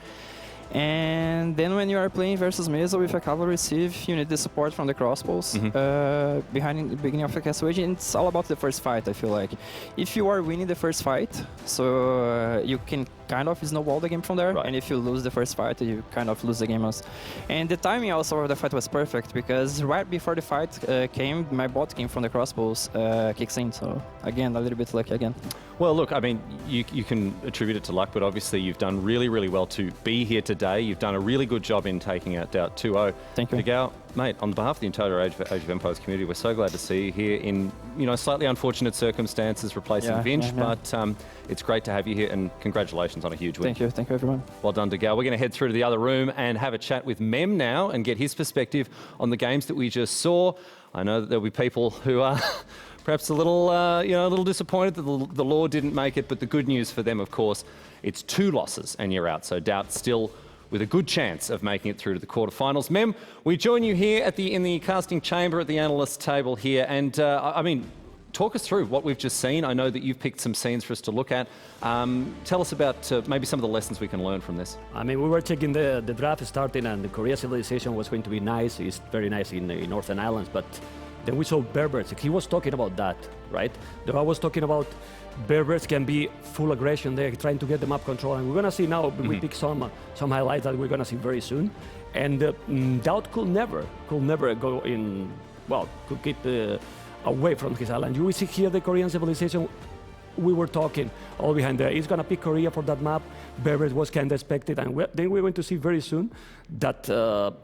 And then when you are playing versus Mesa with a cavalry sieve, you need the support from the crossbows behind the beginning of the castle age. And it's all about the first fight, I feel like. If you are winning the first fight, so you can kind of snowball the game from there. Right. And if you lose the first fight, you kind of lose the game also. And the timing also of the fight was perfect because right before the fight came, my bot came from the crossbows kicks in. So again, a little bit lucky again. Well, look, I mean, you can attribute it to luck, but obviously you've done really, really well to be here today. You've done a really good job in taking out DauT 2-0. Thank you. Dogao, mate, on behalf of the entire Age of Empires community, we're so glad to see you here in, slightly unfortunate circumstances replacing Vinch, but it's great to have you here, and congratulations on a huge win. Thank you everyone. Well done, dogao. We're going to head through to the other room and have a chat with Mem now and get his perspective on the games that we just saw. I know that there'll be people who are perhaps a little disappointed that the Law didn't make it, but the good news for them, of course, it's 2 losses and you're out. So DauT still with a good chance of making it through to the quarterfinals. Mem, we join you here in the casting chamber at the analyst table here, and talk us through what we've just seen. I know that you've picked some scenes for us to look at. Tell us about maybe some of the lessons we can learn from this. I mean, we were checking the draft starting, and the Korea civilization was going to be nice. It's very nice in the Northern Islands, but then we saw Berbers. He was talking about that, right? I was talking about Berbers can be full aggression there, trying to get the map control, and we're gonna see now. We pick some highlights that we're gonna see very soon. And DauT could never go in. Well, could keep away from his island. You will see here the Korean civilization. We were talking all behind there. He's gonna pick Korea for that map. Berbers was kind of expected, and then we're going to see very soon that the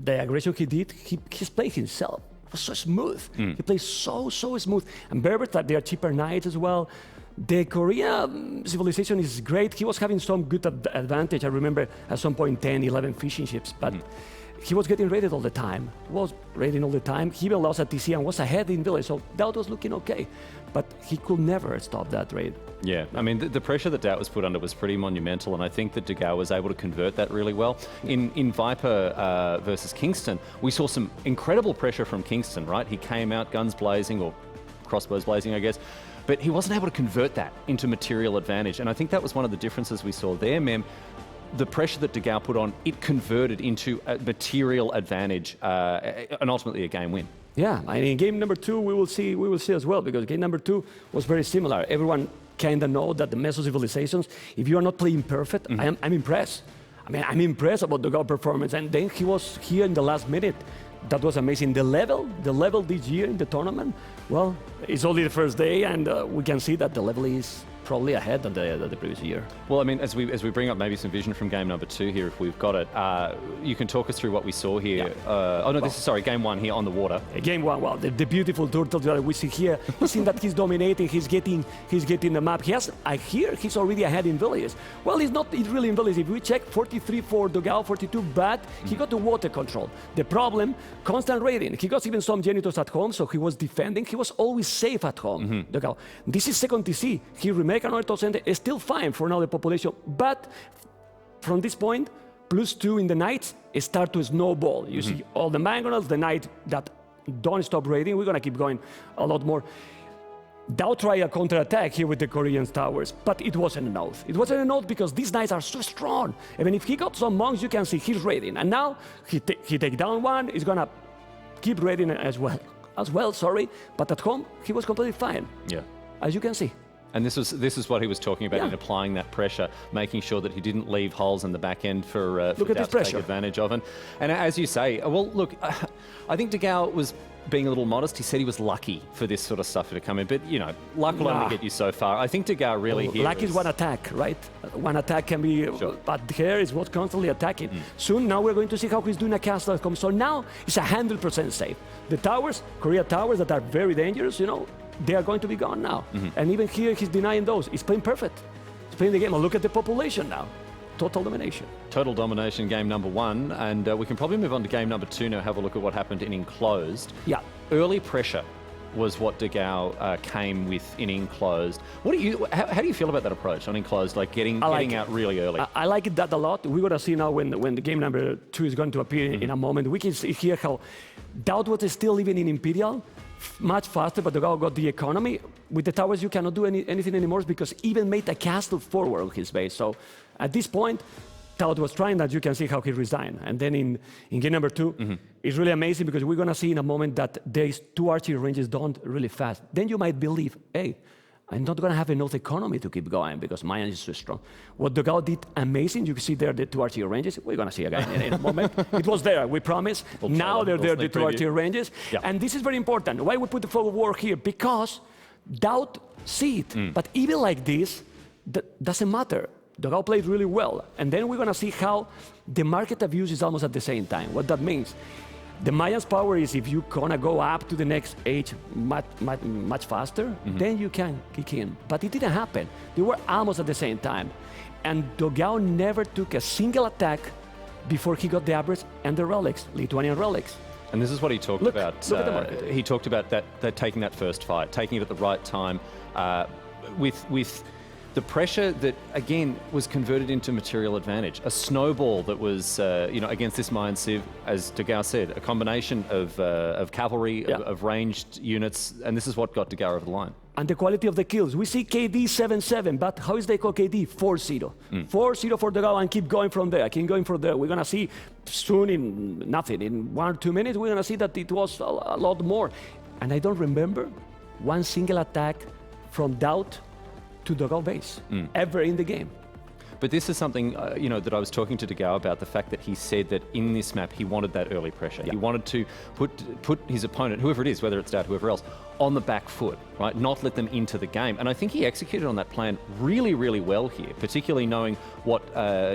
aggression he did, he's playing himself. It was so smooth. He plays so smooth. And Berbers, that they are cheaper knights as well. The Korea civilization is great. He was having some good advantage. I remember at some point 10, 11 fishing ships, but he was getting raided all the time. He even lost at TC and was ahead in village, so DauT was looking okay. But he could never stop that raid. Yeah, I mean, the pressure that DauT was put under was pretty monumental, and I think that dogao was able to convert that really well. In Viper versus Kingston, we saw some incredible pressure from Kingston, right? He came out guns blazing, or crossbows blazing, I guess, but he wasn't able to convert that into material advantage, and I think that was one of the differences we saw there, Mem. The pressure that dogao put on, it converted into a material advantage and ultimately a game win. Yeah, and in game number 2, we will see as well, because game number 2 was very similar. Everyone kind of know that the Meso civilizations, if you are not playing perfect, I'm impressed. I mean, I'm impressed about dogao performance, and then he was here in the last minute. That was amazing. The level this year in the tournament, well, it's only the first day, and we can see that the level is probably ahead of the previous year. Well, I mean, as we bring up maybe some vision from game number 2 here, if we've got it, you can talk us through what we saw here. Yeah. Game 1 here on the water. Game 1, well, the beautiful turtle that we see here. He's seen that he's dominating. He's getting the map. He's already ahead in villages. Well, he's not really in villages. If we check 43 for dogao, 42, but he got the water control. The problem, constant raiding. He got even some janitors at home, so he was defending. He was always safe at home. dogao. This is second TC. He remake another top center. Is still fine for now the population, but from this point, +2 in the knights, it start to snowball. You see all the mangonels, the knight that don't stop raiding. We're gonna keep going a lot more. DauT tried a counterattack here with the Korean towers, but it wasn't enough. It wasn't enough because these knights are so strong. Even if he got some monks, you can see he's raiding. And now he take down one, he's gonna keep raiding as well, sorry. But at home, he was completely fine. Yeah. As you can see. And this is what he was talking about in applying that pressure, making sure that he didn't leave holes in the back end for DauT to take advantage of. And as you say, well, look, I think dogao was being a little modest. He said he was lucky for this sort of stuff to come in, but luck will only get you so far. I think dogao really here luck is one attack, right? One attack can be, but here is what's constantly attacking. Soon, now we're going to see how he's doing a castle. So now it's 100% safe. The towers, Korea towers that are very dangerous, they are going to be gone now. And even here, he's denying those. He's playing perfect. He's playing the game. And look at the population now. Total domination. Total domination, game number 1. And we can probably move on to game number 2 now, have a look at what happened in Enclosed. Yeah. Early pressure was what dogao came with in Enclosed. How do you feel about that approach on Enclosed, like getting out really early? I like that a lot. We're going to see now when the game number 2 is going to appear in a moment. We can see here how DauT was still living in Imperial, much faster, but dogao got the economy. With the towers, you cannot do anything anymore because even made a castle forward on his base. So at this point, DauT was trying that. You can see how he resigned. And then in game number 2, it's really amazing because we're going to see in a moment that these 2 archery ranges done really fast. Then you might believe, hey, I'm not going to have enough economy to keep going because Mayan is so strong. What dogao did amazing. You can see there the 2 archery ranges. We're going to see again in a moment. It was there, we promise. Now they're there, the 2 archery ranges. Yeah. And this is very important. Why we put the fog of war here? Because DauT see it. But even like this, that doesn't matter. dogao played really well. And then we're going to see how the market abuse is almost at the same time. What that means, The Maya's power is if you gonna go up to the next age much faster, then you can kick in. But it didn't happen. They were almost at the same time. And dogao never took a single attack before he got the average and the relics, Lithuanian relics. And this is what he talked about. Look at the market. He talked about that taking that first fight, taking it at the right time, with the pressure that again was converted into material advantage. A snowball that was against this Mayan Civ, as dogao said, a combination of cavalry, of ranged units, and this is what got dogao over the line. And the quality of the kills. We see KD 7-7, but how is they call KD 4-0? 4-0 for dogao and keep going from there, keep going from there. We're gonna see soon in 1 or 2 minutes, we're gonna see that it was a lot more. And I don't remember one single attack from DauT to dogao base ever in the game. But this is something that I was talking to dogao about, the fact that he said that in this map he wanted that early pressure. He wanted to put his opponent, whoever it is, whether it's DauT, whoever else, on the back foot, right? Not let them into the game. And I think he executed on that plan really, really well here, particularly knowing what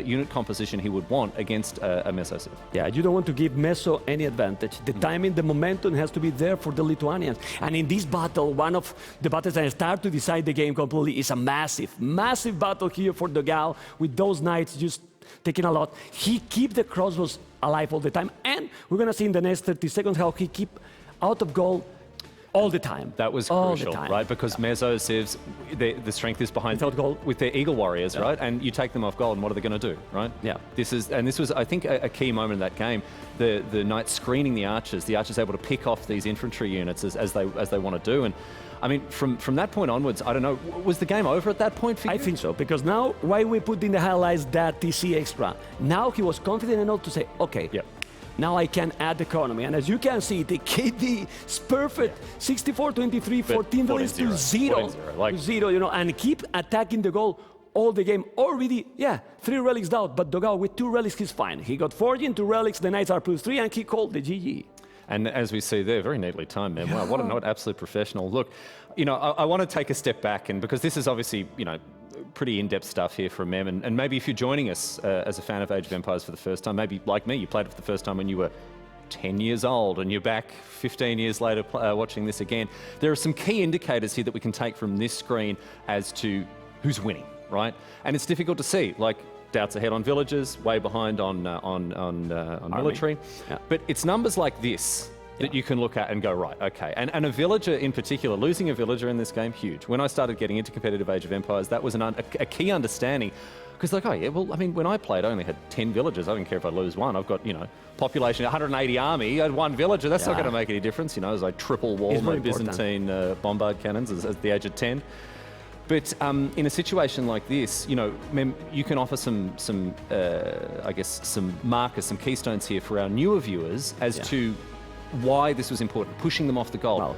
unit composition he would want against a Meso Civ. Yeah, you don't want to give Meso any advantage. The timing, the momentum has to be there for the Lithuanians. And in this battle, one of the battles that start to decide the game completely is a massive, massive battle here for dogao, with those knights just taking a lot. He keep the crossbows alive all the time. And we're going to see in the next 30 seconds how he keep out of goal all the time. That was crucial, right? Because Meso Civs, the strength is behind goal with their Eagle Warriors, right? And you take them off goal, and what are they going to do, right? Yeah. This was, I think, a key moment in that game. The knights screening the archers able to pick off these infantry units as they want to do. And I mean, from that point onwards, I don't know, was the game over at that point for you? I think so, because now, why we put in the highlights that TC extra? Now he was confident enough to say, okay, now I can add economy. And as you can see, the KD is perfect. 64-23, 14 villains to 0. Like, 0, and keep attacking the goal all the game. Already, 3 relics DauT, but dogao with 2 relics, he's fine. He got 14, 2 relics, the knights are +3, and he called the GG. And as we see there, very neatly timed, man. Wow, what an absolute professional. Look, I want to take a step back, and because this is obviously, pretty in-depth stuff here from Mem, and maybe if you're joining us as a fan of Age of Empires for the first time, maybe like me, you played it for the first time when you were 10 years old and you're back 15 years later watching this again. There are some key indicators here that we can take from this screen as to who's winning, right? And it's difficult to see, like DauT's ahead on villagers, way behind on military. Yeah. But it's numbers like this that you can look at and go, right, okay. And a villager in particular, losing a villager in this game, huge. When I started getting into competitive Age of Empires, that was a key understanding. Because like, oh yeah, well, I mean, when I played, I only had 10 villagers. I don't care if I lose one. I've got, population, 180 army, I had 1 villager. That's not going to make any difference, as I triple wall my Byzantine bombard cannons at the age of 10. But in a situation like this, you can offer some markers, some keystones here for our newer viewers as to why this was important, pushing them off the goal. Well,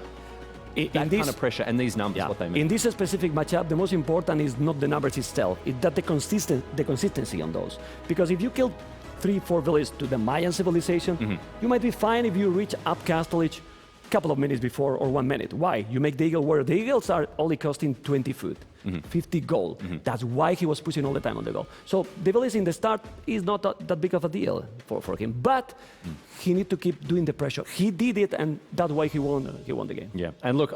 that kind of pressure and these numbers, what they mean. In this specific matchup, the most important is not the numbers itself, it's that the consistency on those. Because if you kill 3-4 villages to the Mayan civilization, you might be fine if you reach up Castlage a couple of minutes before or 1 minute. Why? You make the Eagle Warrior. The Eagles are only costing 20 food, 50 gold. That's why he was pushing all the time on the goal. So the village in the start is not that big of a deal for him, but he need to keep doing the pressure. He did it, and that's why he won the game. Yeah, and look,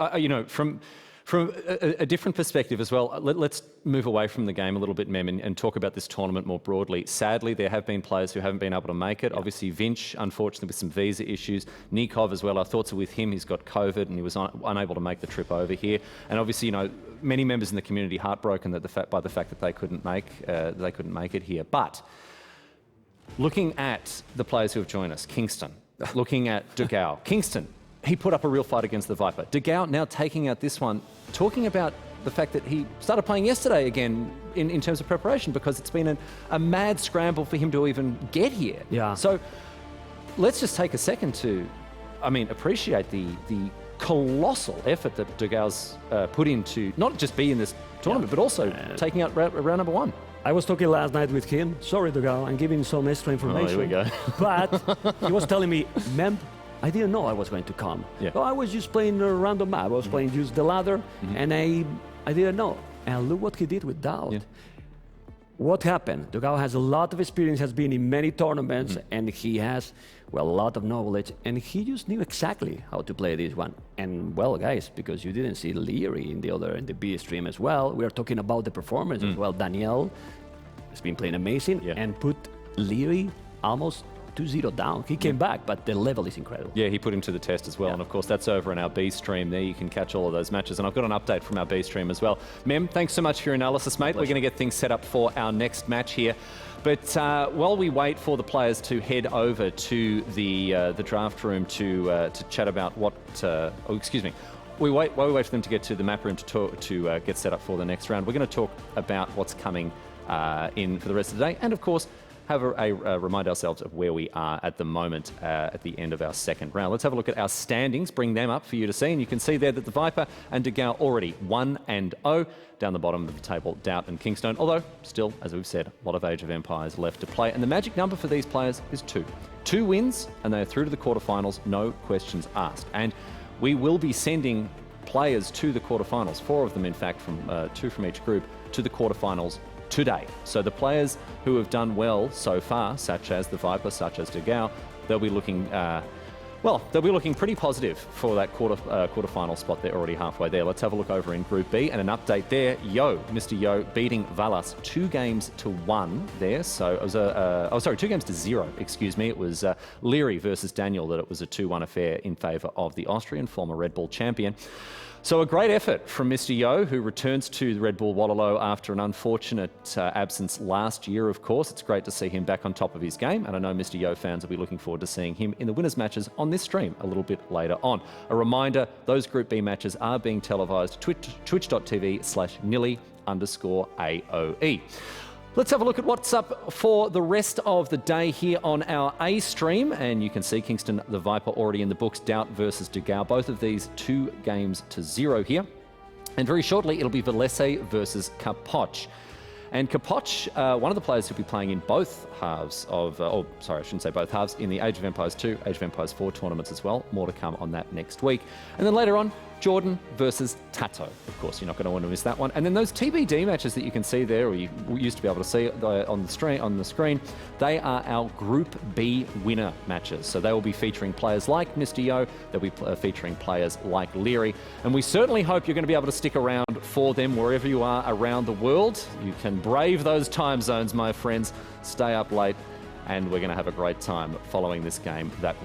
from a different perspective as well, let's move away from the game a little bit, Mem, and talk about this tournament more broadly. Sadly, there have been players who haven't been able to make it. Obviously, Vinch, unfortunately, with some visa issues. Nikov as well, our thoughts are with him. He's got COVID and he was unable to make the trip over here. And obviously, many members in the community heartbroken by the fact that they couldn't make it here. But looking at the players who have joined us, Kingston, looking at dogao, Kingston, he put up a real fight against the Viper. dogao now taking out this one, talking about the fact that he started playing yesterday again in terms of preparation, because it's been a mad scramble for him to even get here. Yeah. So let's just take a second to, appreciate the colossal effort that dogao's put into not just be in this tournament, but also taking out round number 1. I was talking last night with him. Sorry, dogao, I'm giving some extra information. Oh, here we go. But he was telling me, Mem, I didn't know I was going to come. Yeah. So I was just playing a random map. I was playing just the ladder, and I didn't know. And look what he did with DauT. what happened? dogao has a lot of experience, has been in many tournaments, and he has, well, a lot of knowledge, and he just knew exactly how to play this one. And, well, guys, because you didn't see Leary in the B stream as well, we are talking about the performance as well. Daniel has been playing amazing and put Leary almost 2-0 down. He came back, but the level is incredible. Yeah, he put him to the test as well. And of course, that's over in our B stream. There you can catch all of those matches. And I've got an update from our B stream as well. Mem, thanks so much for your analysis, mate. We're going to get things set up for our next match here. But while we wait for the players to head over to the draft room to chat about what... while we wait for them to get to the map room to get set up for the next round, we're going to talk about what's coming in for the rest of the day. And of course, have remind ourselves of where we are at the moment at the end of our second round. Let's have a look at our standings, bring them up for you to see. And you can see there that the Viper and dogao already 1-0. Down the bottom of the table, DauT and Kingstone. Although, still, as we've said, a lot of Age of Empires left to play. And the magic number for these players is 2. 2 wins, and they are through to the quarterfinals, no questions asked. And we will be sending players to the quarterfinals, 4 of them, in fact, from 2 from each group, to the quarterfinals today. So the players who have done well so far, such as the Viper, such as dogao, they'll be looking, they'll be looking pretty positive for that quarterfinal spot. They're already halfway there. Let's have a look over in Group B and an update there. Mr. Yo beating Valas 2-1 there. So it was 2-0, excuse me. It was Leary versus Daniel that it was a 2-1 affair in favour of the Austrian, former Red Bull champion. So a great effort from Mr. Yo, who returns to the Red Bull Waterloo after an unfortunate absence last year, of course. It's great to see him back on top of his game, and I know Mr. Yo fans will be looking forward to seeing him in the winners' matches on this stream a little bit later on. A reminder, those Group B matches are being televised twitch.tv/Nilly_AOE. Let's have a look at what's up for the rest of the day here on our A stream. And you can see Kingston, the Viper, already in the books. DauT versus dogao. Both of these 2-0 here. And very shortly, it'll be Valese versus Kapoch. And Kapoch, one of the players who'll be playing in both halves of, I shouldn't say both halves, in the Age of Empires 2, Age of Empires 4 tournaments as well. More to come on that next week. And then later on, Jordan versus Tato. Of course, you're not going to want to miss that one. And then those TBD matches that you can see there, or you used to be able to see on the screen, they are our Group B winner matches. So they will be featuring players like Mr. Yo, they'll be featuring players like Leary. And we certainly hope you're going to be able to stick around for them wherever you are around the world. You can brave those time zones, my friends. Stay up late, and we're going to have a great time following this game that we